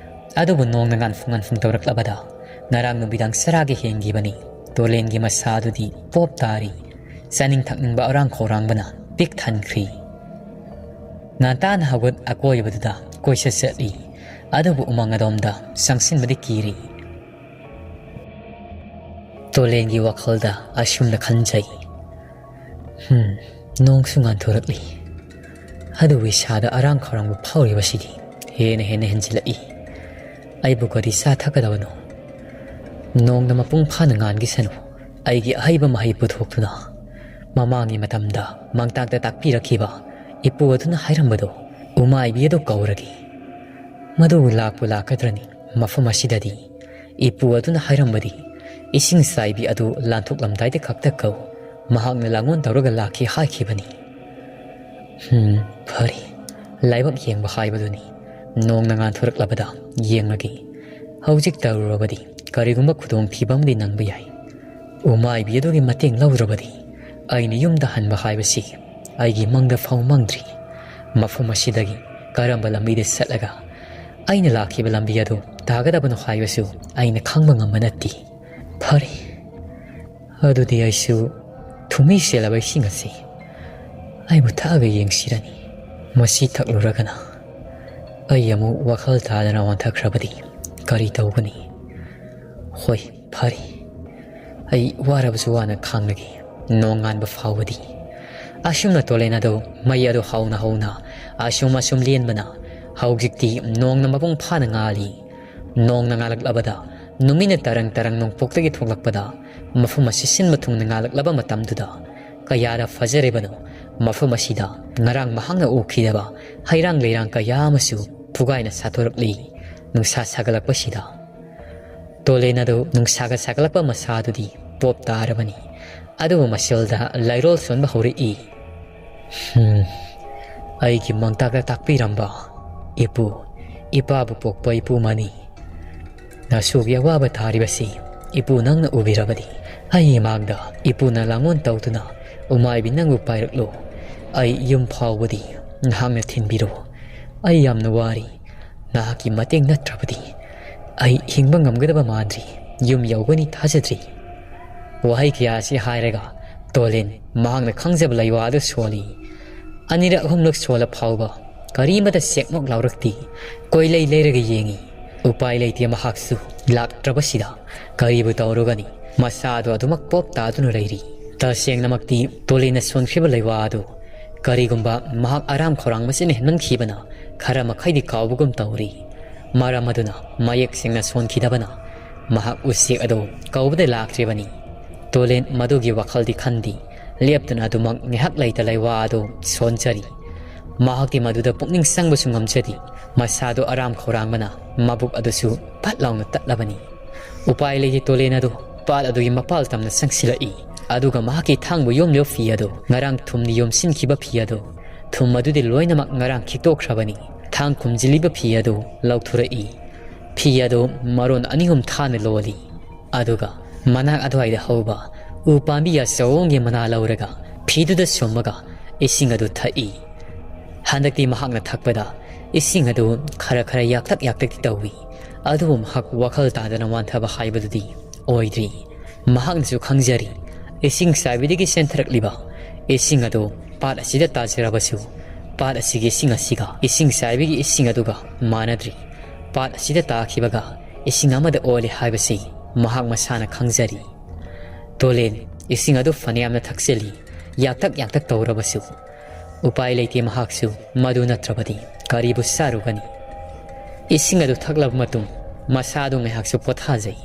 ꯑꯗꯨꯕꯨ ꯅꯣꯡꯅ ꯉꯥꯟꯐꯨꯡ ꯇꯧꯔꯛꯂꯕꯗ ꯉꯔꯥꯡ ꯅꯨꯃꯤꯗꯥꯡ ꯆꯔꯥꯒꯤ ꯍꯦꯟꯈꯤꯕꯅꯤ ꯇꯣꯂꯦꯟꯒꯤ ꯃꯁꯥ ꯑꯗꯨꯗꯤ ꯄꯣꯞ ꯇꯥꯔꯤ ꯆꯥꯅꯤꯡ ꯊꯛꯅꯤꯡꯕ ꯑꯔꯥꯡ ꯈꯧꯔꯥꯡꯕꯅ ꯄꯤꯛ ꯊꯟꯈ꯭ꯔꯤ ꯉꯟꯇꯥꯅ ꯍꯧꯒꯠ ꯑꯀꯣꯏꯕꯗꯨꯗ ꯀꯣꯏꯆꯠ ꯆꯠꯂꯤ ꯑꯗꯨꯕꯨ ꯎꯃꯪ ꯑꯗꯣꯝꯗ ꯆꯪꯁꯤꯟꯕꯗꯤ ꯀꯤꯔꯤ ꯇꯣꯂꯦꯟꯒꯤ ꯋꯥꯈꯜꯗ ꯑꯁꯨꯝꯅ ꯈꯟꯖꯩ ꯅꯣꯡꯁꯨ ꯉꯥꯟꯊꯣꯔꯛꯂꯤ ꯑꯗꯨꯕꯨ ꯏꯁꯥꯗ ꯑꯔꯥꯡ ꯈꯧꯔꯥꯡꯕ ꯐꯥꯎꯔꯤꯕꯁꯤꯗꯤ ꯍꯦꯟꯅ ꯍꯦꯟꯖꯤꯜꯂꯛꯏ ꯑꯩꯕꯨ ꯀꯔꯤ ꯆꯥ ꯊꯛꯀꯗꯕꯅꯣ ꯅꯣꯡꯅ ꯃꯄꯨꯡ ꯐꯥꯅ ꯉꯥꯟꯈꯤꯁꯅꯨ ꯑꯩꯒꯤ ꯑꯍꯩꯕ ꯃꯍꯩ ꯄꯨꯊꯣꯛꯇꯨꯅ ꯃꯃꯥꯡꯒꯤ ꯃꯇꯝꯗ ꯃꯥꯡꯇꯥꯛꯇ ꯇꯥꯛꯄꯤꯔꯛꯈꯤꯕ ꯏꯄꯨ ꯑꯗꯨꯅ ꯍꯥꯏꯔꯝꯕꯗꯣ ꯎꯃꯥꯏꯕꯤ ꯑꯗꯨ ꯀꯧꯔꯒꯦ ꯃꯗꯨꯕꯨ ꯂꯥꯛꯄꯨ ꯂꯥꯛꯀꯗ꯭ꯔꯅꯤ ꯃꯐꯝ ꯑꯁꯤꯗꯗꯤ ꯏꯄꯨ ꯑꯗꯨꯅ ꯍꯥꯏꯔꯝꯕꯗꯤ ꯏꯁꯤꯡ ꯆꯥꯏꯕꯤ ꯑꯗꯨ ꯂꯥꯟꯊꯣꯛꯂꯝꯗꯥꯏꯗ ꯈꯛꯇ ꯀꯧ ꯃꯍꯥꯛꯅ ꯂꯥꯡꯑꯣꯟ ꯇꯧꯔꯒ ꯂꯥꯛꯈꯤ ꯍꯥꯏꯈꯤꯕꯅꯤ ꯐꯔꯦ ꯂꯥꯏꯕꯛ ꯌꯦꯡꯕ ꯍꯥꯏꯕꯗꯨꯅꯤ ꯅꯣꯡꯅ ꯉꯥꯟꯊꯣꯔꯛꯂꯕꯗ ꯌꯦꯡꯂꯒꯦ ꯍꯧꯖꯤꯛ ꯇꯧꯔꯨꯔꯕꯗꯤ ꯀꯔꯤꯒꯨꯝꯕ ꯈꯨꯗꯣꯡꯊꯤꯕ ꯑꯃꯗꯤ ꯅꯪꯕ ꯌꯥꯏ ꯎꯃꯥꯏꯕꯤ ꯑꯗꯨꯒꯤ ꯃꯇꯦꯡ ꯂꯧꯗ꯭ꯔꯕꯗꯤ ꯑꯩꯅ ꯌꯨꯝꯗ ꯍꯟꯕ ꯍꯥꯏꯕꯁꯤ ꯑꯩꯒꯤ ꯃꯪꯗ ꯐꯥꯎ ꯃꯪꯗ꯭ꯔꯤ ꯃꯐꯝ ꯑꯁꯤꯗꯒꯤ ꯀꯔꯝꯕ ꯂꯝꯕꯤꯗ ꯆꯠꯂꯒ ꯑꯩꯅ ꯂꯥꯛꯈꯤꯕ ꯂꯝꯕꯤ ꯑꯗꯨ ꯇꯥꯒꯗꯕꯅꯣ ꯍꯥꯏꯕꯁꯨ ꯑꯩꯅ ꯈꯪꯕ ꯉꯝꯕ ꯅꯠꯇꯦ ꯐꯔꯦ ꯑꯗꯨꯗꯤ ꯑꯩꯁꯨ ꯊꯨꯝꯃꯤ ꯆꯦꯜꯂꯕ ꯏꯁꯤꯡ ꯑꯁꯤ ꯑꯩꯕꯨ ꯊꯛꯑꯒ ꯌꯦꯡꯁꯤꯔꯅꯤ ꯃꯁꯤ ꯊꯛꯂꯨꯔꯒꯅ ꯑꯩ ꯑꯃꯨꯛ ꯋꯥꯈꯜ ꯇꯥꯗꯅ ꯋꯥꯟꯊꯈ꯭ꯔꯕꯗꯤ ꯀꯔꯤ ꯇꯧꯒꯅꯤ? ꯍꯣꯏ ꯐꯔꯦ, ꯑꯩ ꯋꯥꯔꯕꯁꯨ ꯋꯥꯅ ꯈꯥꯡꯂꯒꯦ ꯅꯣꯡꯉꯥꯟꯕ ꯐꯥꯎꯕꯗꯤ꯫ ꯑꯁꯨꯝꯅ ꯇꯣꯂꯦꯟ ꯑꯗꯨ ꯃꯩ ꯑꯗꯨ ꯍꯧꯅ ꯍꯧꯅ ꯑꯁꯨꯝ ꯂꯦꯟꯕꯅ ꯍꯧꯖꯤꯛꯇꯤ ꯅꯣꯡꯅ ꯃꯄꯨꯡ ꯐꯥꯅ ꯉꯥꯜꯂꯤ꯫ ꯅꯣꯡꯅ ꯉꯥꯜꯂꯛꯂꯕꯗ ꯅꯨꯃꯤꯠꯅ ꯇꯔꯪ ꯅꯣꯡꯄꯣꯛꯇꯒꯤ ꯊꯣꯛꯂꯛꯄꯗ ꯃꯐꯝ ꯑꯁꯤ ꯁꯤꯟꯕ ꯊꯨꯡꯅ ꯉꯥꯜꯂꯛꯂꯕ ꯃꯇꯝꯗꯨꯗ ꯀꯌꯥꯗ ꯐꯖꯔꯤꯕꯅꯣ ꯃꯐꯝ ꯑꯁꯤꯗ ꯉꯔꯥꯡ ꯃꯍꯥꯛꯅ ꯎꯈꯤꯗꯕ ꯍꯩꯔꯥꯡ ꯂꯩꯔꯥꯡ ꯀꯌꯥ ꯑꯃꯁꯨ ꯐꯨꯒꯥꯏꯅ ꯁꯥꯠꯊꯣꯔꯛꯂꯤ ꯅꯨꯡꯁꯥ ꯁꯥꯒꯠꯂꯛꯄꯁꯤꯗ꯫ ꯇꯣꯂꯦꯟ ꯑꯗꯨ ꯅꯨꯡꯁꯥꯒ ꯁꯥꯒꯠꯂꯛꯄ ꯃꯁꯥꯗꯨꯗꯤ ꯄꯣꯞ ꯇꯥꯔꯕꯅꯤ, ꯑꯗꯨꯕꯨ ꯃꯁꯤꯜꯗ ꯂꯩꯔꯣꯜ ꯁꯣꯟꯕ ꯍꯧꯔꯛꯏ꯫ ꯑꯩꯒꯤ ꯃꯪꯇꯥꯛꯇ ꯇꯥꯛꯄꯤꯔꯝꯕ ꯏꯄꯨ ꯏꯄꯥꯕꯨ ꯄꯣꯛꯄ ꯏꯄꯨ ꯃꯅꯤ, ꯅꯁꯨꯒꯤ ꯑꯋꯥꯕ ꯊꯥꯔꯤꯕꯁꯤ ꯏꯄꯨ ꯅꯪꯅ ꯎꯕꯤꯔꯕꯗꯤ ꯑꯩ ꯃꯥꯡꯗ ꯏꯄꯨꯅ ꯂꯥꯡꯑꯣꯟ ꯇꯧꯗꯨꯅ ꯎꯃꯥꯏꯕꯤ ꯅꯪꯕꯨ ꯄꯥꯏꯔꯛꯂꯣ, ꯑꯩ ꯌꯨꯝ ꯐꯥꯎꯕꯗꯤ ꯅꯍꯥꯛꯅ ꯊꯤꯟꯕꯤꯔꯣ, ꯑꯩ ꯌꯥꯝꯅ ꯋꯥꯔꯤ, ꯅꯍꯥꯛꯀꯤ ꯃꯇꯦꯡ ꯅꯠꯇ꯭ꯔꯕꯗꯤ ꯑꯩ ꯍꯤꯡꯕ ꯉꯝꯒꯗꯕ ꯃꯥꯟꯗ꯭ꯔꯤ, ꯌꯨꯝ ꯌꯧꯒꯅꯤ ꯊꯥꯖꯗ꯭ꯔꯤ꯫ ꯋꯥꯍꯩ ꯀꯌꯥ ꯑꯁꯤ ꯍꯥꯏꯔꯒ ꯇꯣꯂꯦꯟ ꯃꯍꯥꯛꯅ ꯈꯪꯖꯕ ꯂꯩꯋꯥ ꯑꯗꯨ ꯁꯣꯜꯂꯤ꯫ ꯑꯅꯤꯔꯛ ꯑꯍꯨꯝꯂꯛ ꯁꯣꯜꯂ ꯐꯥꯎꯕ ꯀꯔꯤꯃꯇ ꯆꯦꯛꯃꯣꯛ ꯂꯥꯎꯔꯛꯇꯦ꯫ ꯀꯣꯏꯂꯩ ꯂꯩꯔꯒ ꯌꯦꯡꯉꯤ, ꯎꯄꯥꯏ ꯂꯩꯇꯦ ꯃꯍꯥꯛꯁꯨ ꯂꯥꯛꯇ꯭ꯔꯕꯁꯤꯗ ꯀꯔꯤꯕꯨ ꯇꯧꯔꯨꯒꯅꯤ, ꯃꯁꯥꯗꯣ ꯑꯗꯨꯃꯛ ꯄꯣꯞ ꯇꯥꯗꯨꯅ ꯂꯩꯔꯤ꯫ ꯇꯁꯦꯡꯅꯃꯛꯇꯤ ꯇꯣꯂꯦꯟꯅ ꯁꯣꯟꯈ꯭ꯔꯤꯕ ꯂꯩꯋꯥ ꯑꯗꯨ ꯀꯔꯤꯒꯨꯝꯕ ꯃꯍꯥꯛ ꯑꯔꯥꯝ ꯈꯧꯔꯥꯡꯕꯁꯤꯅ ꯍꯦꯟꯃꯟꯈꯤꯕꯅ ꯈꯔ ꯃꯈꯩꯗꯤ ꯀꯥꯎꯕꯒꯨꯝ ꯇꯧꯔꯤ꯫ ꯃꯔꯝ ꯑꯗꯨꯅ ꯃꯌꯦꯛ ꯁꯦꯡꯅ ꯁꯣꯟꯈꯤꯗꯕꯅ ꯃꯍꯥꯛ ꯎꯆꯦꯛ ꯑꯗꯨ ꯀꯧꯕꯗ ꯂꯥꯛꯇ꯭ꯔꯤꯕꯅꯤ꯫ ꯇꯣꯂꯦꯟ ꯃꯗꯨꯒꯤ ꯋꯥꯈꯜꯗꯤ ꯈꯟꯗꯤ, ꯂꯦꯞꯇꯨꯅ ꯑꯗꯨꯃꯛ ꯉꯥꯏꯍꯥꯛ ꯂꯩꯇ ꯂꯩꯋꯥ ꯑꯗꯨ ꯁꯣꯟꯖꯔꯤ꯫ ꯃꯍꯥꯛꯇꯤ ꯃꯗꯨꯗ ꯄꯨꯛꯅꯤꯡ ꯆꯪꯕꯁꯨ ꯉꯝꯖꯗꯦ, ꯃꯁꯥꯗꯣ ꯑꯔꯥꯝ ꯈꯧꯔꯥꯡꯕꯅ ꯃꯕꯨꯛ ꯑꯗꯨꯁꯨ ꯐꯠ ꯂꯥꯎꯅ ꯇꯠꯂꯕꯅꯤ꯫ ꯎꯄꯥꯏ ꯂꯩꯇꯦ ꯇꯣꯂꯦꯟ ꯑꯗꯨ ꯄꯥꯠ ꯑꯗꯨꯒꯤ ꯃꯄꯥꯜ ꯇꯝꯅ ꯆꯪꯁꯤꯜꯂꯛꯏ, ꯑꯗꯨꯒ ꯃꯍꯥꯛꯀꯤ ꯊꯥꯡꯕꯨ ꯌꯣꯝꯂꯤꯕ ꯐꯤ ꯑꯗꯨ, ꯉꯔꯥꯡ ꯊꯨꯝꯅ ꯌꯣꯝꯁꯤꯟꯈꯤꯕ ꯐꯤ ꯑꯗꯨ, ꯊꯨꯝ ꯑꯗꯨꯗꯤ ꯂꯣꯏꯅꯃꯛ ꯉꯔꯥꯡ ꯈꯤꯛꯇꯣꯛꯈ꯭ꯔꯕꯅꯤ꯫ ꯊꯥꯡ ꯈꯨꯝꯖꯤꯜꯂꯤꯕ ꯐꯤ ꯑꯗꯨ ꯂꯧꯊꯣꯔꯛꯏ, ꯐꯤ ꯑꯗꯨ ꯃꯔꯣꯟ ꯑꯅꯤ ꯑꯍꯨꯝ ꯊꯥꯅ ꯂꯣꯜꯂꯤ, ꯑꯗꯨꯒ ꯃꯅꯥꯛ ꯑꯗꯨꯋꯥꯏꯗ ꯍꯧꯕ ꯎ ꯄꯥꯝꯕꯤ ꯑꯆꯧꯕꯒꯤ ꯃꯅꯥ ꯂꯧꯔꯒ ꯐꯤꯗꯨꯗ ꯁꯨꯝꯃꯒ ꯏꯁꯤꯡ ꯑꯗꯨ ꯊꯛꯏ꯫ ꯍꯟꯗꯛꯇꯤ ꯃꯍꯥꯛꯅ ꯊꯛꯄꯗ ꯏꯁꯤꯡ ꯑꯗꯨ ꯈꯔ ꯌꯥꯛꯇꯛꯇꯤ ꯇꯧꯏ, ꯑꯗꯨꯕꯨ ꯃꯍꯥꯛ ꯋꯥꯈꯜ ꯇꯥꯗꯅ ꯋꯥꯟꯊꯕ ꯍꯥꯏꯕꯗꯨꯗꯤ ꯑꯣꯏꯗ꯭ꯔꯤ꯫ ꯃꯍꯥꯛꯅꯁꯨ ꯈꯪꯖꯔꯤ, ꯏꯁꯤꯡ ꯆꯥꯏꯕꯤꯗꯒꯤ ꯆꯦꯟꯊꯔꯛꯂꯤꯕ ꯏꯁꯤꯡ ꯑꯗꯨ ꯄꯥꯠ ꯑꯁꯤꯗ ꯇꯥꯖꯔꯕꯁꯨ ꯄꯥꯠ ꯑꯁꯤꯒꯤ ꯏꯁꯤꯡ ꯑꯁꯤꯒ ꯏꯁꯤꯡ ꯆꯥꯏꯕꯤꯒꯤ ꯏꯁꯤꯡ ꯑꯗꯨꯒ ꯃꯥꯟꯅꯗ꯭ꯔꯤ꯫ ꯄꯥꯠ ꯑꯁꯤꯗ ꯇꯥꯈꯤꯕꯒ ꯏꯁꯤꯡ ꯑꯃꯗ ꯑꯣꯜꯂꯤ ꯍꯥꯏꯕꯁꯤ ꯃꯍꯥꯛ ꯃꯁꯥꯅ ꯈꯪꯖꯔꯤ꯫ ꯇꯣꯂꯦꯟ ꯏꯁꯤꯡ ꯑꯗꯨ ꯐꯅꯌꯥꯝꯅ ꯊꯛꯆꯤꯜꯂꯤ, ꯌꯥꯛꯇꯛ ꯇꯧꯔꯕꯁꯨ ꯎꯄꯥꯏ ꯂꯩꯇꯦ ꯃꯍꯥꯛꯁꯨ ꯃꯗꯨ ꯅꯠꯇ꯭ꯔꯕꯗꯤ ꯀꯔꯤꯕꯨ ꯆꯥꯔꯨꯒꯅꯤ꯫ ꯏꯁꯤꯡ ꯑꯗꯨ ꯊꯛꯂꯕ ꯃꯇꯨꯡ ꯃꯁꯥꯗꯨ ꯉꯥꯏꯍꯥꯛꯁꯨ ꯄꯣꯊꯥꯖꯩ꯫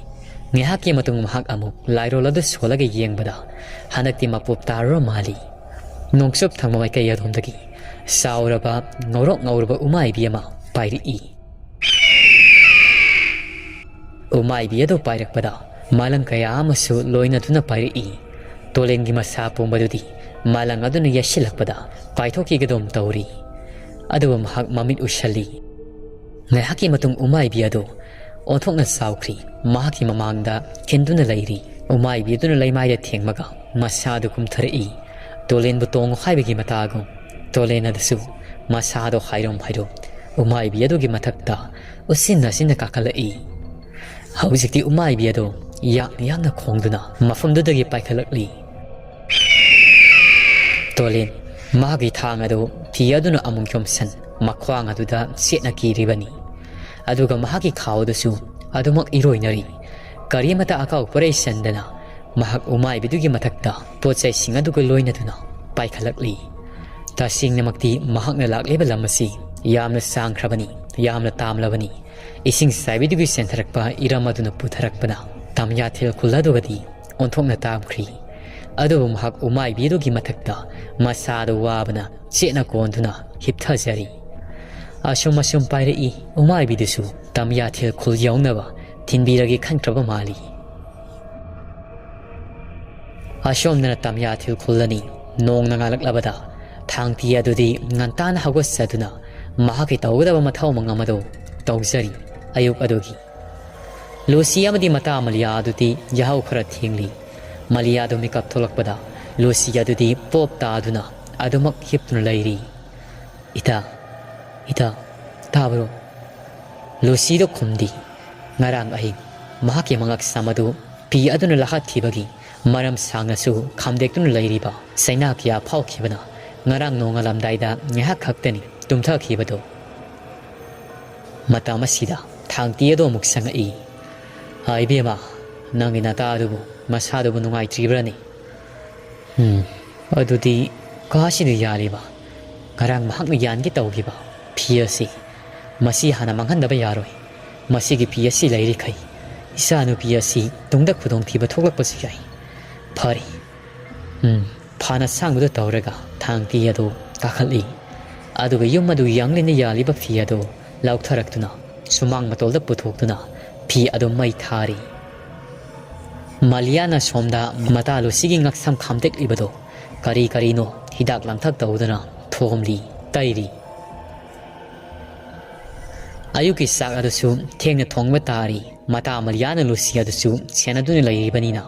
ꯉꯥꯏꯍꯥꯛꯀꯤ ꯃꯇꯨꯡ ꯃꯍꯥꯛ ꯑꯃꯨꯛ ꯂꯥꯏꯔꯣꯜ ꯑꯗꯨ ꯁꯣꯜꯂꯒ ꯌꯦꯡꯕꯗ ꯍꯟꯗꯛꯇꯤ ꯃꯄꯣꯞ ꯇꯥꯔꯨꯔ ꯃꯥꯜꯂꯤ꯫ ꯅꯣꯡꯆꯨꯞ ꯊꯪꯕ ꯃꯥꯏꯀꯩ ꯑꯗꯣꯝꯗꯒꯤ ꯆꯥꯎꯔꯕ ꯉꯧꯔꯣꯛ ꯎꯃꯥꯏꯕꯤ ꯑꯃ ꯄꯥꯏꯔꯛꯏ꯫ ꯎꯃꯥꯏꯕꯤ ꯑꯗꯨ ꯄꯥꯏꯔꯛꯄꯗ ꯃꯥꯂꯪ ꯀꯌꯥ ꯑꯃꯁꯨ ꯂꯣꯏꯅꯗꯨꯅ ꯄꯥꯏꯔꯛꯏ꯫ ꯇꯣꯂꯦꯟꯒꯤ ꯃꯁꯥ ꯄꯨꯝꯕꯗꯨꯗꯤ ꯃꯥꯂꯪ ꯑꯗꯨꯅ ꯌꯩꯁꯤꯜꯂꯛꯄꯗ ꯄꯥꯏꯊꯣꯛꯈꯤꯒꯗꯧ ꯇꯧꯔꯤ, ꯑꯗꯨꯕꯨ ꯃꯍꯥꯛ ꯃꯃꯤꯠ ꯎꯏꯁꯤꯜꯂꯤ꯫ ꯉꯥꯏꯍꯥꯛꯀꯤ ꯃꯇꯨꯡ ꯎꯃꯥꯏꯕꯤ ꯑꯗꯨ ꯑꯣꯟꯊꯣꯛꯅ ꯆꯥꯎꯈ꯭ꯔꯤ, ꯃꯍꯥꯛꯀꯤ ꯃꯃꯥꯡꯗ ꯈꯤꯟꯗꯨꯅ ꯂꯩꯔꯤ꯫ ꯎꯃꯥꯏꯕꯤ ꯑꯗꯨꯅ ꯂꯩꯃꯥꯏꯗ ꯊꯦꯡꯃꯒ ꯃꯁꯥꯗꯨ ꯀꯨꯝꯊꯔꯛꯏ, ꯇꯣꯂꯦꯟꯕꯨ ꯇꯣꯡꯉꯨ ꯍꯥꯏꯕꯒꯤ ꯃꯇꯥꯒꯨꯝ꯫ ꯇꯣꯂꯦꯟ ꯑꯗꯨꯁꯨ ꯃꯁꯥꯗꯣ ꯍꯥꯏꯔꯣꯝ ꯎꯃꯥꯏꯕꯤ ꯑꯗꯨꯒꯤ ꯃꯊꯛꯇ ꯎꯁꯤꯟꯅ ꯀꯥꯈꯠꯂꯛꯏ꯫ ꯍꯧꯖꯤꯛꯇꯤ ꯎꯃꯥꯏꯕꯤ ꯑꯗꯨ ꯌꯥꯛꯅ ꯈꯣꯡꯗꯨꯅ ꯃꯐꯝꯗꯨꯗꯒꯤ ꯄꯥꯏꯈꯠꯂꯛꯂꯤ꯫ ꯇꯣꯂꯦꯟ ꯃꯥꯒꯤ ꯊꯥꯡ ꯑꯗꯨ ꯐꯤ ꯑꯗꯨꯅ ꯑꯃꯨꯛ ꯌꯣꯝꯁꯟ ꯃꯈ꯭ꯋꯥꯡ ꯑꯗꯨꯗ ꯆꯦꯠꯅ ꯀꯤꯔꯤꯕꯅꯤ, ꯑꯗꯨꯒ ꯃꯍꯥꯛꯀꯤ ꯈꯥꯎ ꯑꯗꯨꯁꯨ ꯑꯗꯨꯃꯛ ꯏꯔꯣꯏꯅꯔꯤ꯫ ꯀꯔꯤꯃꯇ ꯑꯀꯥꯎ ꯄꯔꯩ ꯆꯟꯗꯅ ꯃꯍꯥꯛ ꯎꯃꯥꯏꯕꯤꯗꯨꯒꯤ ꯃꯊꯛꯇ ꯄꯣꯠꯆꯩꯁꯤꯡ ꯑꯗꯨꯒ ꯂꯣꯏꯅꯗꯨꯅ ꯄꯥꯏꯈꯠꯂꯛꯂꯤ꯫ ꯇꯁꯦꯡꯅꯃꯛꯇꯤ ꯃꯍꯥꯛꯅ ꯂꯥꯛꯂꯤꯕ ꯂꯝ ꯑꯁꯤ ꯌꯥꯝꯅ ꯁꯥꯡꯈ꯭ꯔꯕꯅꯤ, ꯌꯥꯝꯅ ꯇꯥꯝꯂꯕꯅꯤ꯫ ꯏꯁꯤꯡ ꯆꯥꯏꯕꯤꯗꯨꯒꯤ ꯆꯦꯟꯊꯔꯛꯄ ꯏꯔꯝ ꯑꯗꯨꯅ ꯄꯨꯊꯔꯛꯄꯅ ꯇꯝꯌꯥꯊꯦꯜ ꯈꯨꯜ ꯑꯗꯨꯒꯗꯤ ꯑꯣꯟꯊꯣꯛꯅ ꯇꯥꯝꯈ꯭ꯔꯤ꯫ ꯑꯗꯨꯕꯨ ꯃꯍꯥꯛ ꯎꯃꯥꯏꯕꯤ ꯑꯗꯨꯒꯤ ꯃꯊꯛꯇ ꯃꯁꯥꯗ ꯋꯥꯕꯅ ꯆꯦꯠꯅ ꯀꯣꯟꯗꯨꯅ ꯍꯤꯞꯊꯖꯔꯤ꯫ ꯑꯁꯨꯝ ꯄꯥꯏꯔꯛꯏ ꯎꯃꯥꯏꯕꯤꯗꯨꯁꯨ ꯇꯝꯌꯥꯊꯦꯜ ꯈꯨꯜ ꯌꯧꯅꯕ ꯊꯤꯟꯕꯤꯔꯒꯦ ꯈꯟꯈ꯭ꯔꯕ ꯃꯥꯜꯂꯤ꯫ ꯑꯁꯣꯝꯗꯅ ꯇꯝꯌꯥꯊꯦꯜ ꯈꯨꯜꯂꯅꯤ꯫ ꯅꯣꯡꯅ ꯉꯥꯜꯂꯛꯂꯕꯗ ꯊꯥꯡꯇꯤ ꯑꯗꯨꯗꯤ ꯉꯟꯇꯥꯅ ꯍꯧꯒꯠꯆꯗꯨꯅ ꯃꯍꯥꯛꯀꯤ ꯇꯧꯒꯗꯕ ꯃꯊꯧ ꯃꯉꯝ ꯑꯗꯨ ꯇꯧꯖꯔꯤ꯫ ꯑꯌꯨꯛ ꯑꯗꯨꯒꯤ ꯂꯨꯁꯤ ꯑꯃꯗꯤ ꯃꯇꯥ ꯃꯂꯤꯌꯥ ꯑꯗꯨꯗꯤ ꯌꯥꯍꯧ ꯈꯔ ꯊꯦꯡꯂꯤ꯫ ꯃꯂꯤꯌꯥꯗꯨ ꯃꯤꯀꯞ ꯊꯣꯛꯂꯛꯄꯗ ꯂꯨꯁꯤ ꯑꯗꯨꯗꯤ ꯄꯣꯞ ꯇꯥꯗꯨꯅ ꯑꯗꯨꯃꯛ ꯍꯤꯞꯇꯨꯅ ꯂꯩꯔꯤ꯫ ꯏꯇꯥ ꯇꯥꯕ꯭ꯔꯣ? ꯂꯨꯁꯤꯗꯨ ꯈꯨꯝꯗꯤ꯫ ꯉꯔꯥꯡ ꯑꯍꯤꯡ ꯃꯍꯥꯛꯀꯤ ꯃꯉꯛꯁꯝ ꯑꯗꯨ ꯐꯤ ꯑꯗꯨꯅ ꯂꯥꯛꯍꯠꯈꯤꯕꯒꯤ ꯃꯔꯝ ꯁꯥꯡꯅꯁꯨ ꯈꯝꯗꯦꯛꯇꯨꯅ ꯂꯩꯔꯤꯕ ꯆꯩꯅꯥ ꯀꯌꯥ ꯐꯥꯎꯈꯤꯕꯅ ꯉꯔꯥꯡ ꯅꯣꯡꯉꯥꯜꯂꯝꯗꯥꯏꯗ ꯉꯥꯏꯍꯥꯛ ꯈꯛꯇꯅꯤ ꯇꯨꯝꯊꯈꯤꯕꯗꯣ ꯃꯇꯝ ꯑꯁꯤꯗ ꯊꯥꯡꯇꯤ ꯑꯗꯨ ꯑꯃꯨꯛ ꯁꯪꯉꯛꯏ ꯏꯕꯦꯝꯃ ꯅꯪꯒꯤ ꯅꯇꯥ ꯑꯗꯨꯕꯨ ꯃꯁꯥꯗꯨꯕꯨ ꯅꯨꯡꯉꯥꯏꯇ꯭ꯔꯤꯕ꯭ꯔꯅꯤ ꯑꯗꯨꯗꯤ ꯀꯥꯁꯤꯅ ꯌꯥꯔꯤꯕ ꯉꯔꯥꯡ ꯃꯍꯥꯛꯅ ꯌꯥꯟꯒꯦ ꯇꯧꯈꯤꯕ ꯐꯤ ꯑꯁꯤ ꯃꯁꯤ ꯍꯥꯟꯅ ꯃꯥꯡꯍꯟꯗꯕ ꯌꯥꯔꯣꯏ ꯃꯁꯤꯒꯤ ꯐꯤ ꯑꯁꯤ ꯂꯩꯔꯤꯈꯩ ꯏꯆꯥꯅꯨꯄꯤ ꯑꯁꯤ ꯇꯨꯡꯗ ꯈꯨꯗꯣꯡꯊꯤꯕ ꯊꯣꯛꯂꯛꯄꯁꯨ ꯌꯥꯏ ꯐꯔꯦ ꯐꯥꯅ ꯁꯥꯡꯕꯗꯨ ꯇꯧꯔꯒ ꯊꯥꯡꯇꯤ ꯑꯗꯨ ꯀꯥꯈꯠꯂꯤ ꯑꯗꯨꯒ ꯌꯨꯝ ꯑꯗꯨ ꯌꯥꯡꯂꯦꯟꯅ ꯌꯥꯜꯂꯤꯕ ꯐꯤ ꯑꯗꯨ ꯂꯧꯊꯔꯛꯇꯨꯅ ꯁꯨꯃꯥꯡ ꯃꯇꯣꯜꯗ ꯄꯨꯊꯣꯛꯇꯨꯅ ꯐꯤ ꯑꯗꯨ ꯃꯩ ꯊꯥꯔꯤ ꯃꯥꯂꯤꯌꯥꯅ ꯁꯣꯝꯗ ꯃꯇꯥ ꯂꯨꯁꯤꯒꯤ ꯉꯛꯁꯝ ꯈꯥꯝꯇꯦꯛꯂꯤꯕꯗꯣ ꯀꯔꯤ ꯀꯔꯤꯅꯣ ꯍꯤꯗꯥꯛ ꯂꯥꯡꯊꯛ ꯇꯧꯗꯨꯅ ꯊꯣꯝꯂꯤ ꯇꯩꯔꯤ ꯑꯌꯨꯛꯀꯤ ꯆꯥꯛ ꯑꯗꯨꯁꯨ ꯊꯦꯡꯅ ꯊꯣꯡꯕ ꯇꯥꯔꯤ ꯃꯇꯥ ꯃꯥꯂꯤꯌꯥꯅ ꯂꯨꯁꯤ ꯑꯗꯨꯁꯨ ꯁꯦꯟꯅꯗꯨꯅ ꯂꯩꯔꯤꯕꯅꯤꯅ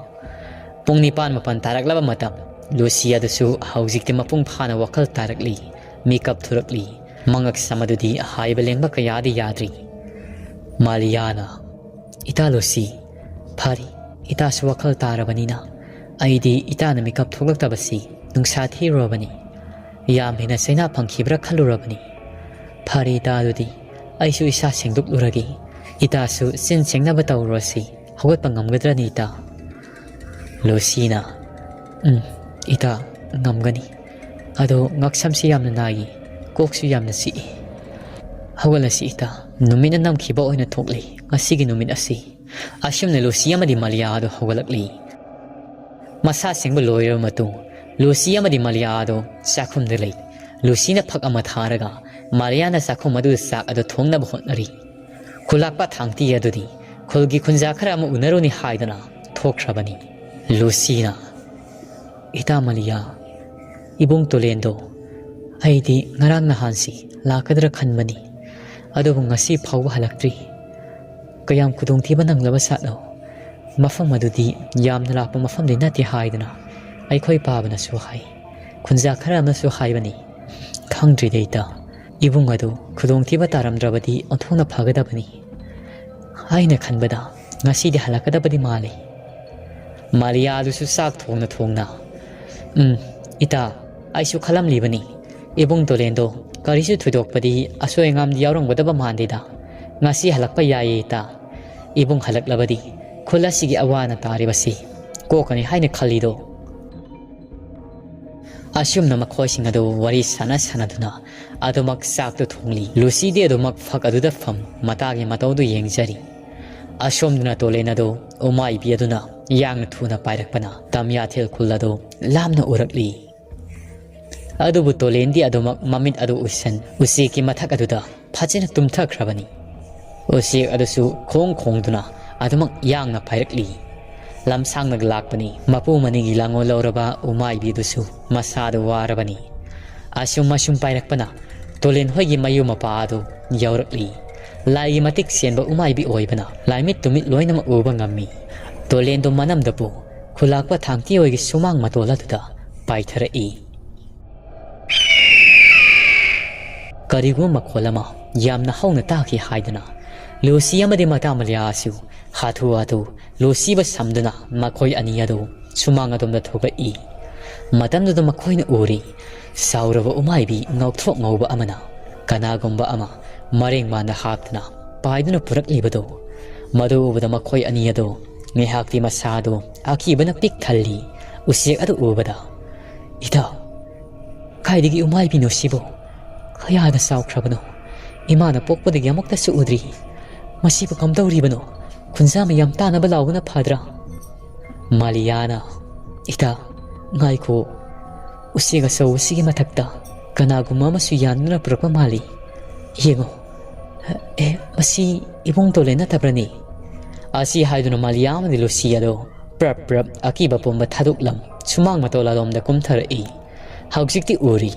ꯄꯨꯡ 9 ꯇꯥꯔꯛꯂꯕ ꯃꯇꯝ ꯂꯨꯁꯤ ꯑꯗꯨꯁꯨ ꯍꯧꯖꯤꯛꯇꯤ ꯃꯄꯨꯡ ꯐꯥꯅ ꯋꯥꯈꯜ ꯇꯥꯔꯛꯂꯤ ꯃꯤꯀꯞ ꯊꯨꯔꯛꯂꯤ ꯃꯉꯛꯁꯝ ꯑꯗꯨꯗꯤ ꯍꯥꯏꯕ ꯂꯦꯡꯕ ꯀꯌꯥꯗꯤ ꯌꯥꯗ꯭ꯔꯤ ꯃꯥꯂꯤꯌꯥꯅ ꯏꯇꯥ ꯂꯨꯁꯤ ꯐꯔꯤ ꯏꯇꯥꯁꯨ ꯋꯥꯈꯜ ꯇꯥꯔꯕꯅꯤꯅ ꯑꯩꯗꯤ ꯏꯇꯥꯅ ꯃꯤꯀꯞ ꯊꯣꯛꯂꯛꯇꯕꯁꯤ ꯅꯨꯡꯁꯥ ꯊꯤꯔꯨꯔꯕꯅꯤ ꯌꯥꯝ ꯍꯦꯟꯅ ꯆꯩꯅꯥ ꯐꯪꯈꯤꯕ꯭ꯔꯥ ꯈꯜꯂꯨꯔꯕꯅꯤ ꯐꯔꯤ ꯏꯇꯥ ꯑꯗꯨꯗꯤ ꯑꯩꯁꯨ ꯏꯁꯥ ꯁꯦꯡꯗꯣꯛꯂꯨꯔꯒꯦ ꯏꯇꯥꯁꯨ ꯆꯤꯟ ꯁꯦꯡꯅꯕ ꯇꯧꯔꯨꯔꯁꯤ ꯍꯧꯒꯠꯄ ꯉꯝꯒꯗ꯭ꯔꯅꯤ ꯏꯇꯥ ꯂꯨꯁꯤꯅ ꯏꯇꯥ ꯉꯝꯒꯅꯤ ꯑꯗꯣ ꯉꯛꯁꯝꯁꯤ ꯌꯥꯝꯅ ꯅꯥꯏ ꯀꯣꯛꯁꯨ ꯌꯥꯝꯅ ꯆꯤꯛꯏ ꯍꯧꯒꯠꯂꯁꯤ ꯏꯇꯥ ꯅꯨꯃꯤꯠꯅ ꯅꯝꯈꯤꯕ ꯑꯣꯏꯅ ꯊꯣꯛꯂꯤ ꯉꯁꯤꯒꯤ ꯅꯨꯃꯤꯠ ꯑꯁꯤ ꯑꯁꯨꯝꯅ ꯂꯨꯁꯤ ꯑꯃꯗꯤ ꯃꯥꯂꯤꯌꯥ ꯑꯗꯨ ꯍꯧꯒꯠꯂꯛꯂꯤ ꯃꯁꯥ ꯁꯦꯡꯕ ꯂꯣꯏꯔꯕ ꯃꯇꯨꯡ ꯂꯨꯁꯤ ꯑꯃꯗꯤ ꯃꯥꯂꯤꯌꯥ ꯑꯗꯨ ꯆꯥꯛꯈꯨꯝꯗ ꯂꯩ ꯂꯨꯁꯤꯅ ꯐꯛ ꯑꯃ ꯊꯥꯔꯒ ꯃꯥꯂꯤꯌꯥꯅ ꯆꯥꯛꯈꯨꯝ ꯑꯗꯨ ꯆꯥꯛ ꯑꯗꯨ ꯊꯣꯡꯅꯕ ꯍꯣꯠꯅꯔꯤ ꯈꯨꯂꯥꯛꯄ ꯊꯥꯡꯇꯤ ꯑꯗꯨꯗꯤ ꯈꯨꯜꯒꯤ ꯈꯨꯟꯖꯥ ꯈꯔ ꯑꯃ ꯎꯅꯔꯨꯅꯤ ꯍꯥꯏꯗꯨꯅ ꯊꯣꯛꯈ꯭ꯔꯕꯅꯤ ꯂꯨꯁꯤꯅ ꯏꯇꯥ ꯃꯥꯂꯤꯌꯥ ꯏꯕꯨꯡ ꯇꯣꯂꯦꯟꯗꯣ ꯑꯩꯗꯤ ꯉꯔꯥꯡ ꯅꯍꯥꯟꯁꯤ ꯂꯥꯛꯀꯗ꯭ꯔꯥ ꯈꯟꯕꯅꯤ ꯑꯗꯨꯕꯨ ꯉꯁꯤ ꯐꯥꯎꯕ ꯍꯜꯂꯛꯇ꯭ꯔꯤ ꯀꯌꯥꯝ ꯈꯨꯗꯣꯡꯊꯤꯕ ꯅꯪꯂꯕ ꯁꯥꯠꯅꯣ ꯃꯐꯝ ꯑꯗꯨꯗꯤ ꯌꯥꯝꯅ ꯂꯥꯞꯄ ꯃꯐꯝꯗꯤ ꯅꯠꯇꯦ ꯍꯥꯏꯗꯨꯅ ꯑꯩꯈꯣꯏ ꯄꯥꯕꯅꯁꯨ ꯍꯥꯏ ꯈꯨꯟꯖꯥ ꯈꯔ ꯑꯃꯁꯨ ꯍꯥꯏꯕꯅꯤ ꯈꯪꯗ꯭ꯔꯤꯗ ꯏꯇꯥ ꯏꯕꯨꯡ ꯑꯗꯨ ꯈꯨꯗꯣꯡꯊꯤꯕ ꯇꯥꯔꯝꯗ꯭ꯔꯕꯗꯤ ꯑꯣꯟꯊꯣꯛꯅ ꯐꯒꯗꯕꯅꯤ ꯑꯩꯅ ꯈꯟꯕꯗ ꯉꯁꯤꯗꯤ ꯍꯜꯂꯛꯀꯗꯕꯗꯤ ꯃꯥꯜꯂꯤ ꯃꯥꯂꯤꯌꯥ ꯑꯗꯨꯁꯨ ꯆꯥꯛ ꯊꯣꯡꯅ ꯊꯣꯡꯅ ꯏꯇꯥ ꯑꯩꯁꯨ ꯈꯜꯂꯝꯂꯤꯕꯅꯤ ꯏꯕꯨꯡ ꯇꯣꯂꯦꯟꯗꯣ ꯀꯔꯤꯁꯨ ꯊꯣꯏꯗꯣꯛꯄꯗꯤ ꯑꯁꯣꯏ ꯑꯉꯥꯝꯗꯤ ꯌꯥꯎꯔꯝꯒꯗꯕ ꯃꯥꯟꯗꯦꯗ ꯉꯁꯤ ꯍꯜꯂꯛꯄ ꯌꯥꯏꯌꯦ ꯏꯇꯥ ꯏꯕꯨꯡ ꯍꯜꯂꯛꯂꯕꯗꯤ ꯈꯨꯜ ꯑꯁꯤꯒꯤ ꯑꯋꯥꯅ ꯇꯥꯔꯤꯕꯁꯤ ꯀꯣꯛꯀꯅꯤ ꯍꯥꯏꯅ ꯈꯜꯂꯤꯗꯣ ꯑꯁꯨꯝꯅ ꯃꯈꯣꯏꯁꯤꯡ ꯑꯗꯨ ꯋꯥꯔꯤ ꯁꯥꯟꯅꯗꯨꯅ ꯑꯗꯨꯃꯛ ꯆꯥꯛꯇꯨ ꯊꯣꯡꯂꯤ ꯂꯨꯁꯤꯗꯤ ꯑꯗꯨꯃꯛ ꯐꯛ ꯑꯗꯨꯗ ꯐꯝ ꯃꯇꯥꯒꯤ ꯃꯇꯧꯗꯨ ꯌꯦꯡꯖꯔꯤ ꯑꯁꯣꯝꯗꯨꯅ ꯇꯣꯂꯦꯟ ꯑꯗꯨ ꯎꯃꯥꯏꯕꯤ ꯑꯗꯨꯅ ꯌꯥꯡꯅ ꯊꯨꯅ ꯄꯥꯏꯔꯛꯄꯅ ꯇꯝꯌꯥꯊꯦꯜ ꯈꯨꯜ ꯑꯗꯨ ꯂꯥꯞꯅ ꯎꯔꯛꯂꯤ ꯑꯗꯨꯕꯨ ꯇꯣꯂꯦꯟꯗꯤ ꯑꯗꯨꯃꯛ ꯃꯃꯤꯠ ꯑꯗꯨ ꯎꯏꯁꯟ ꯎꯆꯦꯛꯀꯤ ꯃꯊꯛ ꯑꯗꯨꯗ ꯐꯖꯅ ꯇꯨꯝꯊꯈ꯭ꯔꯕꯅꯤ ꯎꯆꯦꯛ ꯑꯗꯨꯁꯨ ꯈꯣꯡꯗꯨꯅ ꯑꯗꯨꯃꯛ ꯌꯥꯡꯅ ꯄꯥꯏꯔꯛꯂꯤ ꯂꯝꯁꯥꯡꯅ ꯂꯥꯛꯄꯅꯤ ꯃꯄꯨ ꯃꯅꯤꯒꯤ ꯂꯥꯡꯑꯣꯜ ꯂꯧꯔꯕ ꯎꯃꯥꯏꯕꯤꯗꯨꯁꯨ ꯃꯁꯥꯗ ꯋꯥꯔꯕꯅꯤ ꯑꯁꯨꯝ ꯄꯥꯏꯔꯛꯄꯅ ꯇꯣꯂꯦꯟ ꯍꯣꯏꯒꯤ ꯃꯌꯨꯝ ꯃꯄꯥ ꯑꯗꯨ ꯌꯧꯔꯛꯂꯤ ꯂꯥꯏꯒꯤ ꯃꯇꯤꯛ ꯆꯦꯟꯕ ꯎꯃꯥꯏꯕꯤ ꯑꯣꯏꯕꯅ ꯂꯥꯏꯃꯤꯠ ꯇꯨꯃꯤꯠ ꯂꯣꯏꯅꯃꯛ ꯎꯕ ꯉꯝꯃꯤ ꯇꯣꯂꯦꯟꯗꯣ ꯃꯅꯝꯗꯄꯨ ꯈꯨꯂꯥꯛꯄ ꯊꯥꯡꯇꯤ ꯍꯣꯏꯒꯤ ꯁꯨꯃꯥꯡ ꯃꯇꯣꯜ ꯑꯗꯨꯗ ꯄꯥꯏꯊꯔꯛꯏ ꯀꯔꯤꯒꯨꯝꯕ ꯃꯈꯣꯜ ꯑꯃ ꯌꯥꯝꯅ ꯍꯧꯅ ꯇꯥꯈꯤ ꯍꯥꯏꯗꯨꯅ ꯂꯨꯁꯤ ꯑꯃꯗꯤ ꯃꯇꯥ ꯃꯥꯂꯤꯌꯥꯁꯨ ꯍꯥꯊꯨ ꯂꯨꯁꯤꯕ ꯁꯝꯗꯨꯅ ꯃꯈꯣꯏ ꯑꯅꯤ ꯑꯗꯨ ꯁꯨꯃꯥꯡ ꯑꯗꯣꯝꯗ ꯊꯣꯛꯂꯛꯏ ꯃꯇꯝꯗꯨꯗ ꯃꯈꯣꯏꯅ ꯎꯔꯤ ꯆꯥꯎꯔꯕ ꯎꯃꯥꯏꯕꯤ ꯉꯧꯊꯣꯛ ꯉꯧꯕ ꯑꯃꯅ ꯀꯅꯥꯒꯨꯝꯕ ꯑꯃ ꯃꯔꯦꯡ ꯃꯥꯟꯗ ꯍꯥꯞꯇꯨꯅ ꯄꯥꯏꯗꯨꯅ ꯄꯨꯔꯛꯂꯤꯕꯗꯣ ꯃꯗꯨ ꯎꯕꯗ ꯃꯈꯣꯏ ꯑꯅꯤ ꯑꯗꯨ ꯉꯥꯏꯍꯥꯛꯇꯤ ꯃꯁꯥꯗꯨ ꯑꯀꯤꯕꯅ ꯄꯤꯛ ꯊꯜꯂꯤ ꯎꯆꯦꯛ ꯑꯗꯨ ꯎꯕꯗ ꯏꯇꯥ ꯀꯥꯏꯗꯒꯤ ꯎꯃꯥꯏꯕꯤꯅꯣ ꯁꯤꯕꯨ ꯀꯌꯥꯗ ꯆꯥꯎꯈ꯭ꯔꯕꯅꯣ ꯏꯃꯥꯅ ꯄꯣꯛꯄꯗꯒꯤ ꯑꯃꯨꯛꯇꯁꯨ ꯎꯗ꯭ꯔꯤ ꯃꯁꯤꯕꯨ ꯀꯝꯗꯧꯔꯤꯕꯅꯣ ꯈꯨꯟꯖꯥ ꯃꯌꯥꯝ ꯇꯥꯅꯕ ꯂꯥꯎꯕꯅ ꯐꯗ꯭ꯔꯥ ꯃꯥꯂꯤꯌꯥꯅ ꯏꯇꯥ ꯉꯥꯏꯈꯣ ꯎꯆꯦꯛ ꯑꯆꯧꯕꯁꯤꯒꯤ ꯃꯊꯛꯇ ꯀꯅꯥꯒꯨꯝꯕ ꯑꯃꯁꯨ ꯌꯥꯟꯗꯨꯅ ꯄꯨꯔꯛꯄ ꯃꯥꯜꯂꯤ ꯌꯦꯡꯉꯣ ꯃꯁꯤ ꯏꯕꯨꯡ ꯇꯣꯂꯦꯟ ꯅꯠꯇꯕ꯭ꯔꯅꯤ ꯑꯁꯤ ꯍꯥꯏꯗꯨꯅ ꯃꯥꯂꯤꯌꯥ ꯑꯃꯗꯤ ꯂꯨꯁꯤ ꯑꯗꯣ ꯄ꯭ꯔꯞ ꯑꯀꯤꯕ ꯄꯨꯝꯕ ꯊꯥꯗꯣꯛꯂꯝ ꯁꯨꯃꯥꯡ ꯃꯇꯣꯜ ꯑꯗꯣꯝꯗ ꯀꯨꯝꯊꯔꯛꯏ ꯍꯧꯖꯤꯛꯇꯤ ꯎꯔꯤ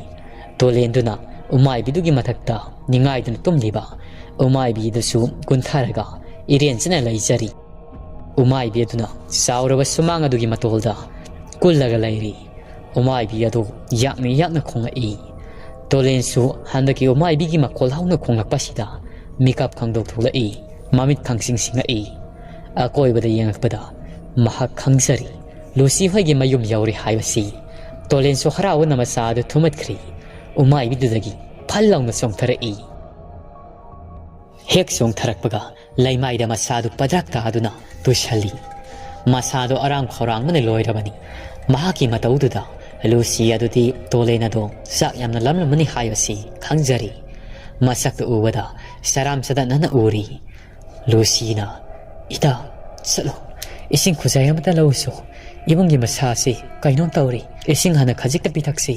ꯇꯣꯂꯦꯟꯗꯨꯅ ꯎꯃꯥꯏꯕꯤꯗꯨꯒꯤ ꯃꯊꯛꯇ ꯅꯤꯡꯉꯥꯏꯗꯨꯅ ꯇꯨꯝꯂꯤꯕ ꯎꯃꯥꯏꯕꯤꯗꯨꯁꯨ ꯀꯨꯟꯊꯔꯒ ꯏꯔꯦꯟꯖꯅ ꯂꯩꯖꯔꯤ ꯎꯃꯥꯏꯕꯤ ꯑꯗꯨꯅ ꯆꯥꯎꯔꯕ ꯁꯨꯃꯥꯡ ꯑꯗꯨꯒꯤ ꯃꯇꯣꯜꯗ ꯀꯨꯜꯂꯒ ꯂꯩꯔꯤ ꯎꯃꯥꯏꯕꯤ ꯑꯗꯨ ꯌꯥꯛꯅ ꯈꯣꯡꯂꯛꯏ ꯇꯣꯂꯦꯟꯁꯨ ꯍꯟꯗꯛꯀꯤ ꯎꯃꯥꯏꯕꯤꯒꯤ ꯃꯈꯣꯜ ꯍꯧꯅ ꯈꯣꯡꯂꯛꯄꯁꯤꯗ ꯃꯤꯀꯞ ꯈꯪꯗꯣꯛꯊꯣꯛꯂꯛꯏ ꯃꯃꯤꯠ ꯈꯪꯁꯤꯡꯁꯤꯡꯉꯛꯏ ꯑꯀꯣꯏꯕꯗ ꯌꯦꯡꯂꯛꯄꯗ ꯃꯍꯥꯛ ꯈꯪꯖꯔꯤ ꯂꯨꯁꯤ ꯍꯣꯏꯒꯤ ꯃꯌꯨꯝ ꯌꯧꯔꯦ ꯍꯥꯏꯕꯁꯤ ꯇꯣꯂꯦꯟꯁꯨ ꯍꯔꯥꯎꯕꯅ ꯃꯆꯥ ꯑꯗꯨ ꯊꯨꯝꯃꯠꯈ꯭ꯔꯤ ꯎꯃꯥꯏꯕꯤꯗꯨꯗꯒꯤ ꯐꯜ ꯂꯥꯎꯅ ꯆꯣꯡꯊꯔꯛꯏ ꯍꯦꯛ ꯆꯣꯡꯊꯔꯛꯄꯒ ꯂꯩꯃꯥꯏꯗ ꯃꯁꯥꯗꯨ ꯄꯗ꯭ꯔꯥꯛ ꯇꯥꯗꯨꯅ ꯇꯨꯁꯜꯂꯤ ꯃꯁꯥꯗꯣ ꯑꯔꯥꯝ ꯈꯧꯔꯥꯡꯕꯅ ꯂꯣꯏꯔꯕꯅꯤ ꯃꯍꯥꯛꯀꯤ ꯃꯇꯧꯗꯨꯗ ꯂꯨꯁꯤ ꯑꯗꯨꯗꯤ ꯇꯣꯂꯦꯟ ꯑꯗꯣ ꯆꯥꯛ ꯌꯥꯝꯅ ꯂꯝꯂꯝꯃꯅꯤ ꯍꯥꯏꯕꯁꯤ ꯈꯪꯖꯔꯤ ꯃꯁꯛꯇꯨ ꯎꯕꯗ ꯆꯔꯥꯝ ꯆꯗꯠꯅꯅ ꯎꯔꯤ ꯂꯨꯁꯤꯅ ꯏꯇꯥ ꯆꯠꯂꯣ ꯏꯁꯤꯡ ꯈꯨꯖꯥꯏ ꯑꯃꯇ ꯂꯧꯁꯨ ꯏꯕꯨꯡꯒꯤ ꯃꯁꯥꯁꯤ ꯀꯩꯅꯣꯝ ꯇꯧꯔꯤ ꯏꯁꯤꯡ ꯍꯥꯟꯅ ꯈꯖꯤꯛꯇ ꯄꯤꯊꯛꯁꯤ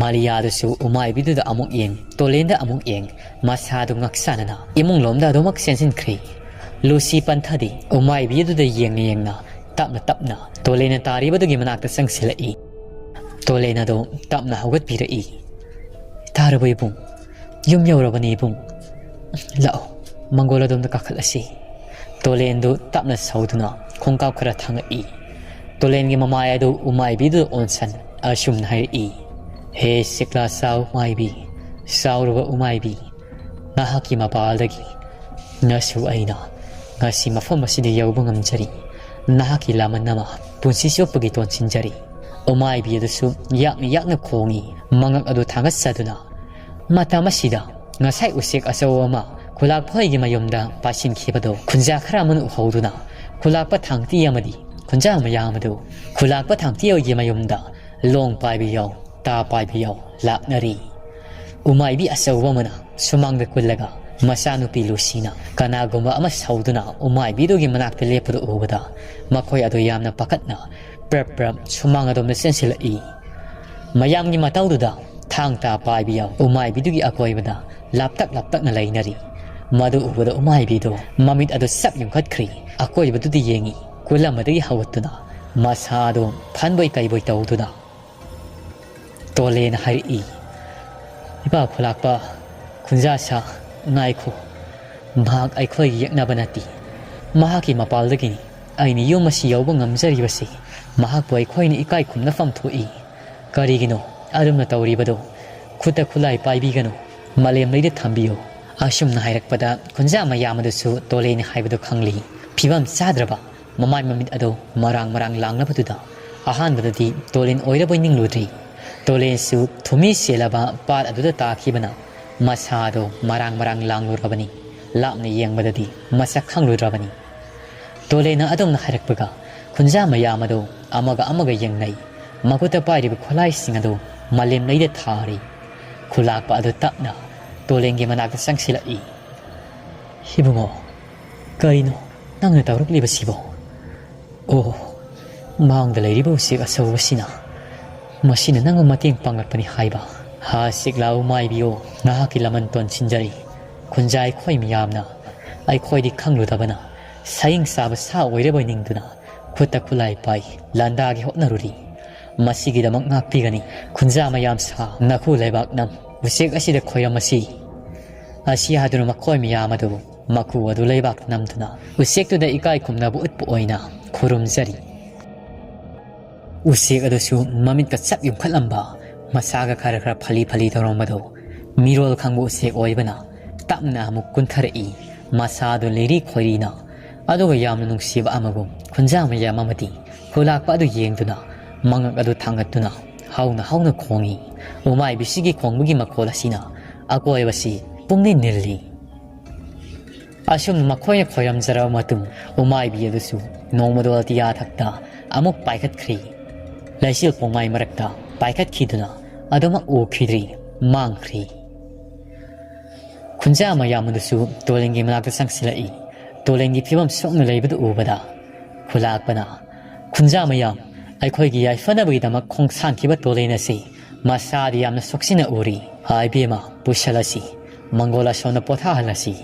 ꯃꯥꯔꯤꯌꯥꯗꯨꯁꯨ ꯎꯃꯥꯏꯕꯤꯗꯨꯗ ꯑꯃꯨꯛ ꯌꯦꯡ ꯇꯣꯂꯦꯟꯗ ꯑꯃꯨꯛ ꯌꯦꯡ ꯃꯁꯥꯗꯨ ꯉꯛꯁꯥꯅꯅ ꯏꯃꯨꯡ ꯂꯣꯝꯗ ꯑꯗꯨꯃꯛ ꯆꯦꯟꯁꯤꯟꯈ꯭ꯔꯤ ꯂꯨꯁꯤ ꯄꯟꯊꯗꯤ ꯎꯃꯥꯏꯕꯤꯗꯨꯗ ꯌꯦꯡꯅ ꯌꯦꯡꯅ ꯇꯞꯅ ꯇꯞꯅ ꯇꯣꯂꯦꯟꯅ ꯇꯥꯔꯤꯕꯗꯨꯒꯤ ꯃꯅꯥꯛꯇ ꯆꯪꯁꯤꯜꯂꯛꯏ ꯇꯣꯂꯦꯟ ꯑꯗꯣ ꯇꯞꯅ ꯍꯧꯒꯠꯄꯤꯔꯛꯏ ꯇꯥꯔꯕ ꯏꯕꯨꯡ ꯌꯨꯝ ꯌꯧꯔꯕꯅꯤ ꯏꯕꯨꯡ ꯂꯥꯛꯑꯣ ꯃꯪꯒꯣꯜ ꯑꯗꯣꯝꯗ ꯀꯥꯈꯠꯂꯁꯤ ꯇꯣꯂꯦꯟꯗꯨ ꯇꯞꯅ ꯁꯧꯗꯨꯅ ꯈꯣꯡꯀꯥꯞ ꯈꯔ ꯊꯥꯡꯉꯛꯏ ꯇꯣꯂꯦꯟꯒꯤ ꯃꯃꯥꯏ ꯑꯗꯨ ꯎꯃꯥꯏꯕꯤꯗꯨꯗ ꯑꯣꯟꯁꯟ ꯑꯁꯨꯝꯅ ꯍꯥꯏꯔꯛꯏ ꯍꯦ ꯁꯤꯛꯂꯥ ꯆꯥꯎ ꯃꯥꯏꯕꯤ ꯆꯥꯎꯔꯕ ꯎꯃꯥꯏꯕꯤ ꯅꯍꯥꯛꯀꯤ ꯃꯄꯥꯜꯗꯒꯤ ꯅꯁꯨ ꯑꯩꯅ ꯉꯁꯤ ꯃꯐꯝ ꯑꯁꯤꯗ ꯌꯧꯕ ꯉꯝꯖꯔꯤ ꯅꯍꯥꯛꯀꯤ ꯂꯥꯃꯟ ꯑꯃ ꯄꯨꯟꯁꯤ ꯆꯨꯞꯄꯒꯤ ꯇꯣꯟꯁꯤꯟꯖꯔꯤ ꯎꯃꯥꯏꯕꯤ ꯑꯗꯨꯁꯨ ꯌꯥꯛꯅ ꯌꯥꯛꯅ ꯈꯣꯡꯉꯤ ꯃꯉꯛ ꯑꯗꯨ ꯊꯥꯡꯒꯠꯆꯗꯨꯅ ꯃꯇꯝ ꯑꯁꯤꯗ ꯉꯁꯥꯏ ꯎꯆꯦꯛ ꯑꯆꯧꯕ ꯑꯃ ꯈꯨꯂꯥꯛꯄꯒꯤ ꯃꯌꯨꯝꯗ ꯄꯥꯏꯁꯤꯟꯈꯤꯕꯗꯣ ꯈꯨꯟꯖꯥ ꯈꯔ ꯑꯃꯅ ꯎꯍꯧꯗꯨꯅ ꯈꯨꯂꯥꯛꯄ ꯊꯥꯡꯇꯤ ꯑꯃꯗꯤ ꯈꯨꯟꯖꯥ ꯃꯌꯥꯝ ꯑꯗꯨ ꯈꯨꯂꯥꯛꯄ ꯊꯥꯡꯇꯤꯒꯤ ꯃꯌꯨꯝꯗ ꯂꯣꯡ ꯄꯥꯏꯕ ꯌꯥꯎ ꯇꯥ ꯄꯥꯏꯕ ꯌꯥꯎ ꯂꯥꯛꯅꯔꯤ ꯎꯃꯥꯏꯕꯤ ꯑꯆꯧꯕ ꯑꯃꯅ ꯁꯨꯃꯥꯡꯗ ꯀꯨꯜꯂꯒ ꯃꯆꯥꯅꯨꯄꯤ ꯂꯨꯁꯤꯅ ꯀꯅꯥꯒꯨꯝꯕ ꯑꯃ ꯁꯧꯗꯨꯅ ꯎꯃꯥꯏꯕꯤꯗꯨꯒꯤ ꯃꯅꯥꯛꯇ ꯂꯦꯞꯄꯗꯨ ꯎꯕꯗ ꯃꯈꯣꯏ ꯑꯗꯨ ꯌꯥꯝꯅ ꯄꯥꯈꯠꯅ ꯄ꯭ꯔꯞ ꯄ꯭ꯔꯞ ꯁꯨꯃꯥꯡ ꯑꯗꯣꯝꯗ ꯆꯦꯟꯁꯤꯜꯂꯛꯏ ꯃꯌꯥꯝꯒꯤ ꯃꯇꯧꯗꯨꯗ ꯊꯥꯡ ꯇꯥ ꯄꯥꯏꯕ ꯌꯥꯎ ꯎꯃꯥꯏꯕꯤꯗꯨꯒꯤ ꯑꯀꯣꯏꯕꯗ ꯂꯥꯞꯇꯛ ꯂꯥꯞꯇꯛꯅ ꯂꯩꯅꯔꯤ ꯃꯗꯨ ꯎꯕꯗ ꯎꯃꯥꯏꯕꯤꯗꯨ ꯃꯃꯤꯠ ꯑꯗꯨ ꯁꯞ ꯌꯨꯡꯈꯠꯈ꯭ꯔꯤ ꯑꯀꯣꯏꯕꯗꯨꯗ ꯌꯦꯡꯉꯤ ꯀꯨꯜ ꯑꯃꯗꯒꯤ ꯍꯧꯒꯠꯇꯨꯅ ꯃꯁꯥꯗꯨ ꯐꯟꯕꯣꯏ ꯀꯩꯕꯣꯏ ꯇꯧꯗꯨꯅ ꯇꯣꯂꯦꯟ ꯍꯥꯏꯔꯛꯏ ꯏꯄꯥ ꯈꯨꯂꯥꯛꯄ ꯈꯨꯟꯖꯥ ꯁꯥ ꯉꯥꯏꯈꯣ ꯃꯍꯥꯛ ꯑꯩꯈꯣꯏꯒꯤ ꯌꯦꯛꯅꯕ ꯅꯠꯇꯦ ꯃꯍꯥꯛꯀꯤ ꯃꯄꯥꯜꯗꯒꯤꯅꯤ ꯑꯩꯅ ꯌꯨꯝ ꯑꯁꯤ ꯌꯧꯕ ꯉꯝꯖꯔꯤꯕꯁꯤ ꯃꯍꯥꯛꯄꯨ ꯑꯩꯈꯣꯏꯅ ꯏꯀꯥꯏ ꯈꯨꯝꯅꯐꯝ ꯊꯣꯛꯏ ꯀꯔꯤꯒꯤꯅꯣ ꯑꯗꯨꯝꯅ ꯇꯧꯔꯤꯕꯗꯣ ꯈꯨꯠꯇ ꯈꯨꯠꯂꯥꯏ ꯄꯥꯏꯕꯤꯒꯅꯨ ꯃꯥꯂꯦꯝꯂꯩꯗ ꯊꯝꯕꯤꯌꯨ ꯑꯁꯨꯝꯅ ꯍꯥꯏꯔꯛꯄꯗ ꯈꯨꯟꯖꯥ ꯃꯌꯥꯝ ꯑꯗꯨꯁꯨ ꯇꯣꯂꯦꯟ ꯍꯥꯏꯕꯗꯨ ꯈꯪꯂꯤ ꯐꯤꯕꯝ ꯆꯥꯗ꯭ꯔꯕ ꯃꯃꯥꯏ ꯃꯃꯤꯠ ꯑꯗꯨ ꯃꯔꯥꯡ ꯃꯔꯥꯡ ꯂꯥꯡꯂꯕꯗꯨꯗ ꯑꯍꯥꯟꯕꯗꯗꯤ ꯇꯣꯂꯦꯟ ꯑꯣꯏꯔꯕꯣꯏ ꯅꯤꯡꯂꯨꯗ꯭ꯔꯤ ꯇꯣꯂꯦꯟꯁꯨ ꯊꯨꯝꯃꯤ ꯆꯦꯜꯂꯕ ꯄꯥꯠ ꯑꯗꯨꯗ ꯇꯥꯈꯤꯕꯅ ꯃꯁꯥꯗꯣ ꯃꯔꯥꯡ ꯃꯔꯥꯡ ꯂꯥꯡꯂꯨꯔꯕꯅꯤ ꯂꯥꯞꯅ ꯌꯦꯡꯕꯗꯗꯤ ꯃꯁꯛ ꯈꯪꯂꯨꯗ꯭ꯔꯕꯅꯤ ꯇꯣꯂꯦꯟꯅ ꯑꯗꯨꯝꯅ ꯍꯥꯏꯔꯛꯄꯒ ꯈꯨꯟꯖꯥ ꯃꯌꯥꯝ ꯑꯗꯨ ꯑꯃꯒ ꯑꯃꯒ ꯌꯦꯡꯅꯩ ꯃꯈꯨꯠꯇ ꯄꯥꯏꯔꯤꯕ ꯈꯨꯠꯂꯥꯏꯁꯤꯡ ꯑꯗꯨ ꯃꯥꯂꯦꯝꯂꯩꯗ ꯊꯥꯔꯤ ꯈꯨꯂꯥꯛꯄ ꯑꯗꯨ ꯇꯞꯅ ꯇꯣꯂꯦꯟꯒꯤ ꯃꯅꯥꯛꯇ ꯆꯪꯁꯤꯜꯂꯛꯏ ꯏꯕꯨꯡꯉꯣ ꯀꯔꯤꯅꯣ ꯅꯪꯅ ꯇꯧꯔꯛꯂꯤꯕꯁꯤꯕꯣ ꯑꯣ ꯃꯥꯡꯗ ꯂꯩꯔꯤꯕ ꯎꯆꯦꯛ ꯑꯆꯧꯕꯁꯤꯅ ꯃꯁꯤꯅ ꯅꯪꯕꯨ ꯃꯇꯦꯡ ꯄꯥꯡꯂꯛꯄꯅꯤ ꯍꯥꯏꯕ ꯍꯥ ꯁꯤꯛꯂꯥꯎ ꯃꯥꯏꯕꯤꯌꯣ ꯅꯍꯥꯛꯀꯤ ꯂꯃꯟ ꯇꯣꯟꯁꯤꯟꯖꯔꯤ ꯈꯨꯟꯖꯥ ꯑꯩꯈꯣꯏ ꯃꯌꯥꯝꯅ ꯑꯩꯈꯣꯏꯗꯤ ꯈꯪꯂꯨꯗꯕꯅ ꯁꯌꯤꯡ ꯆꯥꯕ ꯁꯥ ꯑꯣꯏꯔꯕꯣꯏ ꯅꯤꯡꯗꯨꯅ ꯈꯨꯠꯇ ꯈꯨꯠꯂꯥꯏ ꯄꯥꯏ ꯂꯥꯟꯗꯥꯒꯤ ꯍꯣꯠꯅꯔꯨꯔꯤ ꯃꯁꯤꯒꯤꯗꯃꯛ ꯉꯥꯛꯄꯤꯒꯅꯤ ꯈꯨꯟꯖꯥ ꯃꯌꯥꯝ ꯁꯥ ꯅꯈꯨ ꯂꯩꯕꯥꯛ ꯅꯝ ꯎꯆꯦꯛ ꯑꯁꯤꯗ ꯈꯣꯏꯔꯝꯃꯁꯤ ꯑꯁꯤ ꯍꯥꯏꯗꯨꯅ ꯃꯈꯣꯏ ꯃꯌꯥꯝ ꯑꯗꯨ ꯃꯈꯨ ꯑꯗꯨ ꯂꯩꯕꯥꯛꯇ ꯅꯝꯗꯨꯅ ꯎꯆꯦꯛꯇꯨꯗ ꯏꯀꯥꯏ ꯈꯨꯝꯅꯕ ꯎꯠꯄ ꯑꯣꯏꯅ ꯈꯨꯔꯨꯝꯖꯔꯤ ꯎꯆꯦꯛ ꯑꯗꯨꯁꯨ ꯃꯃꯤꯠꯀ ꯆꯞ ꯌꯨꯡꯈꯠꯂꯝꯕ ꯃꯁꯥꯒ ꯈꯔ ꯈꯔ ꯐꯂꯤ ꯐꯂꯤ ꯇꯧꯔꯝꯕꯗꯣ ꯃꯤꯔꯣꯜ ꯈꯪꯕ ꯎꯆꯦꯛ ꯑꯣꯏꯕꯅ ꯇꯞꯅ ꯑꯃꯨꯛ ꯀꯨꯟꯊꯔꯛꯏ ꯃꯁꯥꯗꯨ ꯂꯤꯔꯤ ꯈꯣꯏꯔꯤꯅ ꯑꯗꯨꯒ ꯌꯥꯝꯅ ꯅꯨꯡꯁꯤꯕ ꯑꯃꯒꯨꯝ ꯈꯨꯟꯖꯥ ꯃꯌꯥꯝ ꯑꯃꯗꯤ ꯈꯨꯂꯥꯛꯄ ꯑꯗꯨ ꯌꯦꯡꯗꯨꯅ ꯃꯉꯛ ꯑꯗꯨ ꯊꯥꯡꯒꯠꯇꯨꯅ ꯍꯧꯅ ꯍꯧꯅ ꯈꯣꯡꯉꯤ ꯎꯃꯥꯏꯕꯤꯁꯤꯒꯤ ꯈꯣꯡꯕꯒꯤ ꯃꯈꯣꯜ ꯑꯁꯤꯅ ꯑꯀꯣꯏꯕꯁꯤ ꯄꯨꯡꯅꯤꯟ ꯅꯤꯜꯂꯤ ꯑꯁꯨꯝꯅ ꯃꯈꯣꯏꯅ ꯈꯣꯏꯔꯝꯖꯔꯕ ꯃꯇꯨꯡ ꯎꯃꯥꯏꯕꯤ ꯑꯗꯨꯁꯨ ꯅꯣꯡꯃꯗꯣꯜ ꯑꯇꯤꯌꯥꯊꯛꯇ ꯑꯃꯨꯛ ꯄꯥꯏꯈꯠꯈ꯭ꯔꯤ ꯂꯩꯆꯤꯜ ꯄꯣꯡꯃꯥꯏ ꯃꯔꯛꯇ ꯄꯥꯏꯈꯠꯈꯤꯗꯨꯅ ꯑꯗꯨꯃꯛ ꯎꯈꯤꯗ꯭ꯔꯤ ꯃꯥꯡꯈ꯭ꯔꯤ ꯈꯨꯟꯖꯥ ꯃꯌꯥꯝ ꯑꯗꯨꯁꯨ ꯇꯣꯂꯦꯟꯒꯤ ꯃꯅꯥꯛꯇ ꯆꯪꯁꯤꯜꯂꯛꯏ ꯇꯣꯂꯦꯟꯒꯤ ꯐꯤꯕꯝ ꯁꯣꯛꯅ ꯂꯩꯕꯗꯨ ꯎꯕꯗ ꯈꯨꯂꯥꯛꯄꯅ ꯈꯨꯟꯖꯥ ꯃꯌꯥꯝ ꯑꯩꯈꯣꯏꯒꯤ ꯌꯥꯏꯐꯅꯕꯒꯤꯗꯃꯛ ꯈꯣꯡꯁꯥꯟꯈꯤꯕ ꯇꯣꯂꯦꯟ ꯑꯁꯤ ꯃꯁꯥꯗꯤ ꯌꯥꯝꯅ ꯁꯣꯛꯆꯤꯟꯅ ꯎꯔꯤ ꯏꯕꯦꯝꯃ ꯄꯨꯁꯜꯂꯁꯤ ꯃꯪꯒꯣꯜ ꯑꯁꯣꯝꯗ ꯄꯣꯊꯥꯍꯜꯂꯁꯤ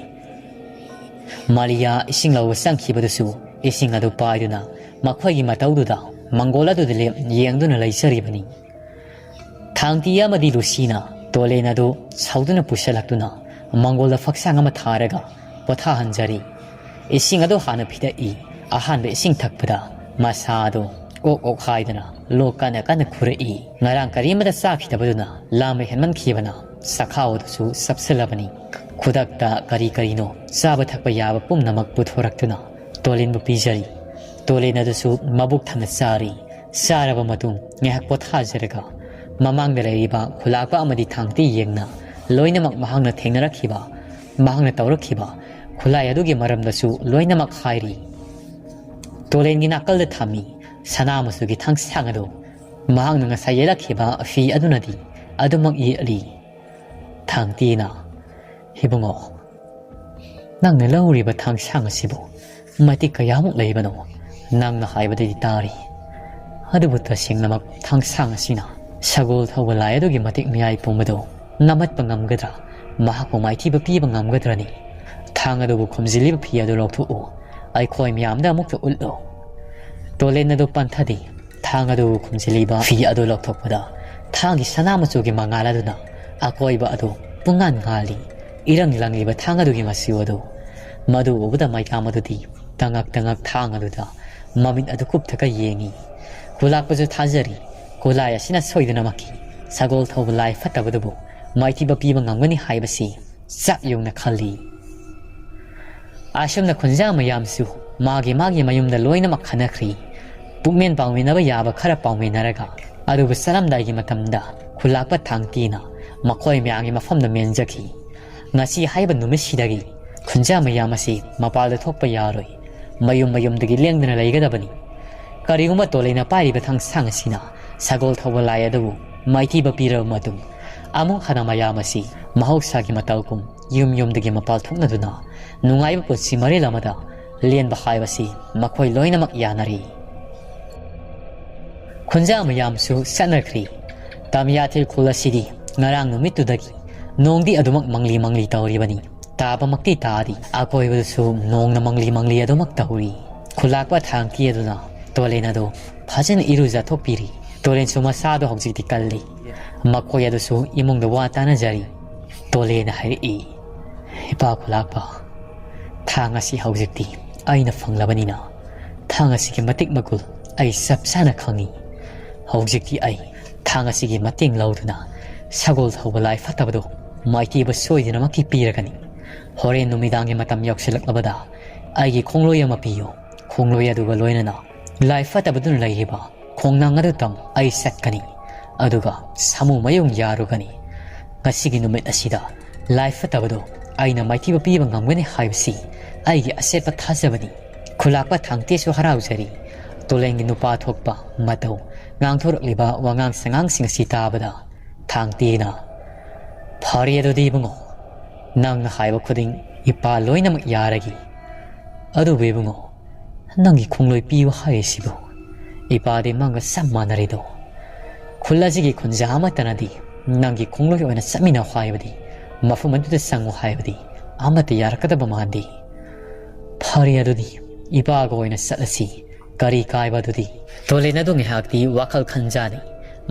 ꯃꯥꯔꯤꯌꯥ ꯏꯁꯤꯡ ꯂꯧꯕ ꯆꯪꯈꯤꯕꯗꯨꯁꯨ ꯏꯁꯤꯡ ꯑꯗꯨ ꯄꯥꯏꯗꯨꯅ ꯃꯈꯣꯏꯒꯤ ꯃꯇꯧꯗꯨꯗ ꯃꯪꯒꯣꯜ ꯑꯗꯨꯗ ꯌꯦꯡꯗꯨꯅ ꯂꯩꯖꯔꯤꯕꯅꯤ ꯊꯥꯡꯇꯤ ꯑꯃꯗꯤ ꯂꯨꯁꯤꯅ ꯇꯣꯂꯦꯟ ꯑꯗꯨ ꯁꯧꯗꯨꯅ ꯄꯨꯁꯜꯂꯛꯇꯨꯅ ꯃꯪꯒꯣꯜꯗ ꯐꯛꯁꯥꯡ ꯑꯃ ꯊꯥꯔꯒ ꯄꯣꯊꯥꯍꯟꯖꯔꯤ ꯏꯁꯤꯡ ꯑꯗꯨ ꯍꯥꯟꯅ ꯄꯤꯊꯛꯏ ꯑꯍꯥꯟꯕ ꯏꯁꯤꯡ ꯊꯛꯄꯗ ꯃꯁꯥꯗꯣ ꯑꯣꯛ ꯑꯣꯛ ꯍꯥꯏꯗꯨꯅ ꯂꯣꯛ ꯀꯟꯅ ꯀꯟꯅ ꯈꯨꯔꯛꯏ ꯉꯔꯥꯡ ꯀꯔꯤꯃꯇ ꯆꯥꯈꯤꯗꯕꯗꯨꯅ ꯂꯥꯝꯕ ꯍꯦꯟꯃꯟꯈꯤꯕꯅ ꯆꯈꯥꯎ ꯑꯗꯨꯁꯨ ꯁꯞꯁꯤꯜꯂꯕꯅꯤ ꯈꯨꯗꯛꯇ ꯀꯔꯤ ꯀꯔꯤꯅꯣ ꯆꯥꯕ ꯊꯛꯄ ꯌꯥꯕ ꯄꯨꯝꯅꯃꯛ ꯄꯨꯊꯣꯔꯛꯇꯨꯅ ꯇꯣꯂꯦꯟꯕꯨ ꯄꯤꯖꯔꯤ ꯇꯣꯂꯦꯟ ꯑꯗꯨꯁꯨ ꯃꯕꯨꯛ ꯊꯟꯅ ꯆꯥꯔꯤ ꯆꯥꯔꯕ ꯃꯇꯨꯡ ꯉꯥꯏꯍꯥꯛ ꯄꯣꯊꯥꯖꯔꯒ ꯃꯃꯥꯡꯗ ꯂꯩꯔꯤꯕ ꯈꯨꯂꯥꯛꯄ ꯑꯃꯗꯤ ꯊꯥꯡꯇꯤ ꯌꯦꯡꯅ loinamak mahangna thengnarakhiba mahangna tawrakhiba khulai adugi maramdasu loinamak hairi tolengi nakalda thami sanamasugi thangsangado mahangna ngasai yelakhiba fi adunadi adumak yeli thangtina hibungo nangna lawriba thangsang asibu matik kayamuk leibano nangna haibadadi tari adubu tasingnamak thangsang asina sagol thawalai adugi matik miyai pumado namatpa ngamgadra mahakpo maithiba piba ngamgadrani thang adubu khumjiliba phi adu lawthu aikhoi miyamda amukta ullo tolen adu panthadi thang adu khumjiliba phi adu lawthokpada thangi sanamachugi mangaladuna akoiba adu pungan ngali irang langliba thang adugi masiwadu madu ubuda maikamadudi tangak thang aduda mamit adu kupthaka yengi kulakpasu thajari kulai asina soiduna maki sagol thawalai fatabadubu maithiba piba ngamgani haibasi chap yongna khali ashumna khunja mayamsu magi mayumda loinamak khanakhri pukmen pawminaba yaba khara pawminaraga adubu salamdaigi matamda khulakpa thangtina makhoi myangi mafamda menjaki ngasi haiba numisidagi khunja mayamasi mapalda thokpa yaroi mayumdagi lengdana leigadabani kariguma tolena pairiba thangsang asina sagol thawalai adabu maithiba pira matung amuk hana mayamasi mahausagi mataukum yumdagi mapal thoknaduna nungaiba putsi marilamada lenba haibasi makhoi loinamak yanari khunja mayamsu sanakri tamyathil khulasidi ngarang numitudagi nongdi adumak mangli tawribani taba makti tadi akoibasu nongna mangli adumak tawri khulakpa thangki aduna tolena do phajana iruja thopiri tolen suma sado hojikti kalli makhoi adusu imungda wa tanajari tolena hairi ipa khulakpa thangasi hojikti aina phanglabanina thangasi ki matik magul ai sapsana khangi hojikti ai thangasi ki mating lauduna sagol thawalai fatabado maiti ba soidina maki piragani horen numidangi matam yaksilakabada aigi khongloi ama piyo khongloi aduga loinana lai fatabadun laihiba khongnang adu tam ai satkani aduga samu mayung yarugani ngasigi numit asida lai fatabado aina maiti ba piba ngamgani haibsi aigi asepa thajabani khulakpa thangtesu haraujari tolengi nupa thokpa matau ngangthorliba wangang sangang singsi tabada thangtina phari adudi bungo nangna haiba khuding ipa loinamak yaragi adu bebungo nangi khongloi piwa haisibu ipa de manga sammanarido khulajigi khunja amatanadi nangi khongloi oina samina haibadi mafum aduda sangu haibadi amata yarakadaba mandi phari adudi ipa go oina salasi kari kaiba adudi tolena dungi hakti wakal khanjani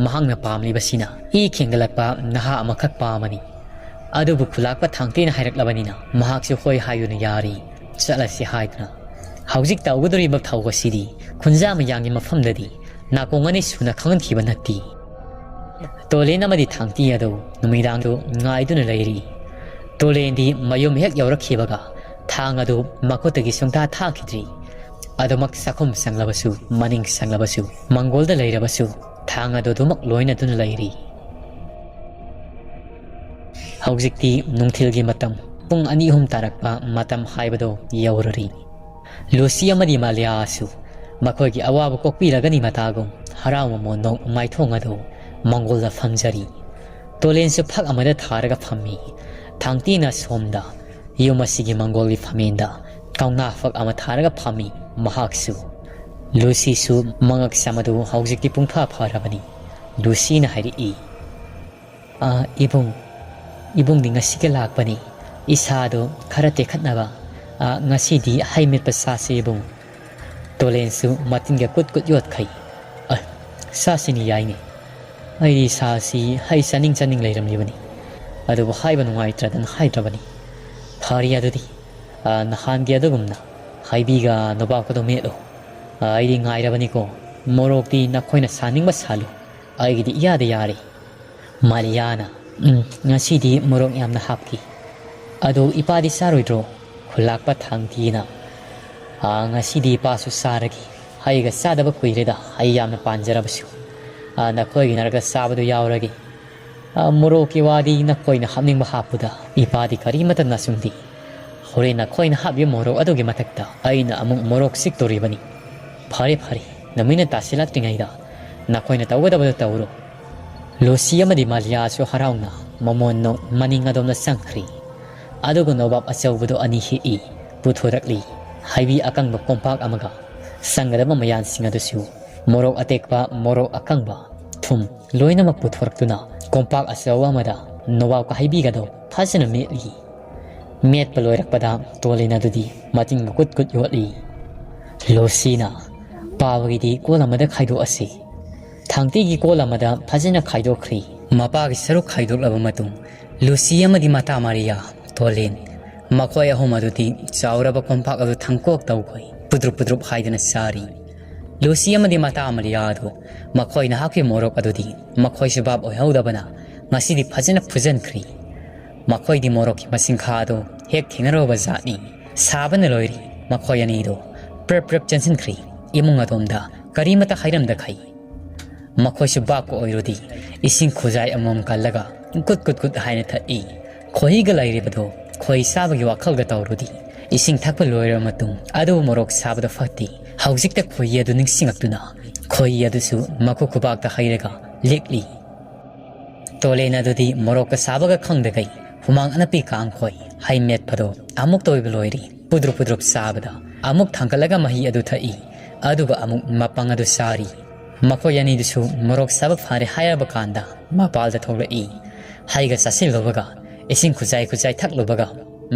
mahangna pamlibasina I khengalakpa naha amakhak pamani adubu khulakpa thangtina hairaklabanina mahakse hoi hayuna yari chalasi haidna haujik tawgudori bak thawga sidi khunja mayangi mafamdadi nakongani suna khangiba natti tolena madi thangti adu numidangdu ngaiduna leiri tolendi mayum hek yawrakhibaga thang adu makotagi sungta thakidri adumak sakhum sanglabasu maning sanglabasu mangolda leirabasu thang adu dumak loina dun leiri haujikti nungthilgi matam pung ani hum tarakpa matam haibado yaurari lucy amadi malia asu makhoigi awabu kokpiragani matagum harawa mondong maithong adu mangolda famjari tolen su phak amada tharaga phammi thangtina somda yumasigi mangolgi famenda kauna phak ama tharaga phammi mahaksu lucy su mangak samadu haujikti pungpha pharabani lucy na hari ibung di ngasi lakpani isado khara tekhatnaba ngasi di haimit pasase ibung tolen su matinga kut yot khai sasini yaini ai sasi hai saning leiram libani adu haiba nungai tradan haidrabani phari adudi nahan gi adugumna haibiga noba ko do melo ai ngairabani ko morokti nakhoina saning masalu ai gi iyada yari mariana ngasi di morok yamna hapki adu ipadi saroidro khulakpa thangtina ngasi di pasu saragi haiga sadaba kuireda hai yamna panjarabasu nakhoi gi narga sabadu yauragi Moroki wadi na koi na hamning mahapuda ipadi karimata na sumdi hore na koi na habyo morok adugi matakta ay na among morok siktori bani phare phare namina tasilat tingaida na koi na tawada bada tawro Lucia amadi Malia so harauna momon no maning adom na sangkri adugo nobab asawbudo ani hi puthorakli haibi akang ba kompak amaga sangadama mayan singadusu morok atekpa morok akangba thum loina mak puthoraktuna kompak asawa mada nobab ka haibi gado phasana metli met paloirakpada tolena dudi mating kut kut yotli Lucina pawagi kolamada khaido ase thangti gi kolamada phajina khaido khri mapa gi saruk khaido laba matung Lucia amadi mata Maria tolen makhoi ahom adudi chauraba kompak adu thangkok tau khoi pudrup pudrup haidana sari Lucia amadi mata Maria adu makhoi na hakki morok adudi makhoi sabab oi haudabana ngasidi phajina phujan khri makhoi di morok masing kha adu hek thingaro bazani sabana loiri makhoi ani do prep prep chansin khri imung adomda karimata khairam da khai makhoi sabab ko oirodi ising khujai amom kallaga kut kut kut haina thai khoi ga lairi bado khoi sabagi wakhal ga tawrodi ising thakpa loira matung adu morok sabada fati haujik ta khoi adu ning singaktuna khoi adu su makhu khubak ta hairaga lekli tolena dudi morok ka sabaga khangda gai humang anapi kang khoi hai met phado amuk toy loiri pudru pudrup sabada amuk thangkalaga mahi adu thai aduga amuk mapang adu sari makhoi yani dusu morok sabak phare haya bakanda mapal da thora I haiga sasil lobaga ising khujai khujai thak lobaga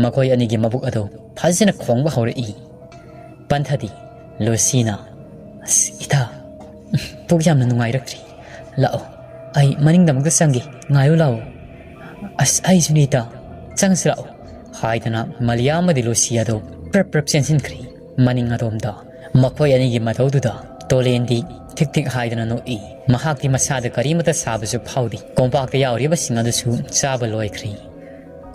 makhoi ani gi mabuk ado phajina khongba hore I panthadi Lucina ita pugyam na nungai rakri lao ai maning damag sangi ngayo lao ai sunita changslao haidana Malia amadi Lucia do prep sensin kri maning adomda makhoi ani gi mataududa tolendi tik tik haidana no I mahakti masada karimata sabasu phaudi kompak ta yauriba singadusu chaba loikri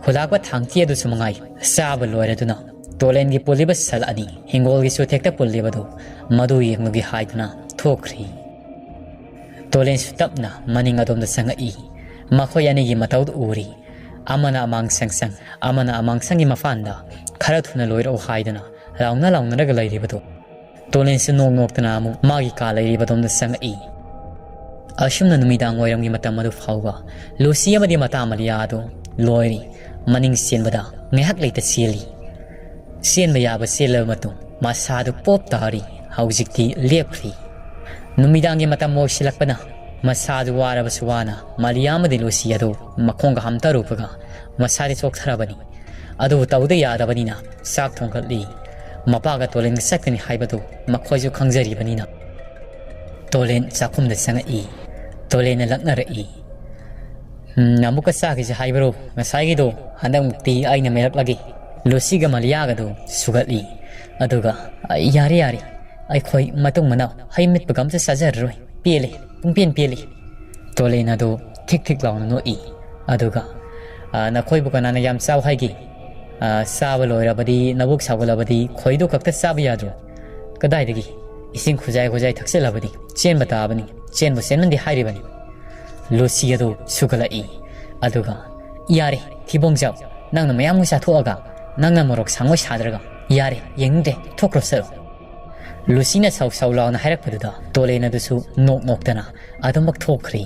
khulakwa thangti adu sumangai saba loiraduna tolen gi poliba sal ani hingol gi suthekta pullibadu madu yenggi haidana thokri tolen sutapna maning adom da sanga I makhoi ani gi mataud uri amana amang sangsang amana amang sangi mafanda khara thuna loiro haidana launa raga lairibadu tolen su nok nok tana mu magi ka lairibadom da sanga I ashumna numidang oiram gi matam madu phawga Lucia amadi mata Malia ado loiri maning sienbada ngehak leita sieli sienba yaba siela matu masadu pop tari haujikti lepri numidang gi matam mo silakpana masadu waraba suwana Malia amadi Lucia do makhonga hamta rupaga masari chok tharabani adu tawde yadabanina sak thongkatli mapaga tolen sakani haibadu makhoju khangjari banina tolen chakhumda sanga I tolen laknara I namuka sagi je haibaro ngasai do handang mukti aina merak lagi Lucia Malia ga do sugatli aduga yari ai khoi matung manau haimit bagam se sajar roi piele pungpian piele tolen ado tik tik launa no I aduga na khoi bukana na yam saw haigi saba loirabadi nabuk sagalabadi khoido kakta saba yadro kadai dagi ising khujai thakselabadi chen batabani chen bo senmandi hairibani Lucia do sugala I aduga yare thibongjaw nangna mayam sa thoaga nangna morok sangoi sadraga yare yengde thokrosero Lucina saw launa hairak paduda tolena dusu nok tana adomak thokri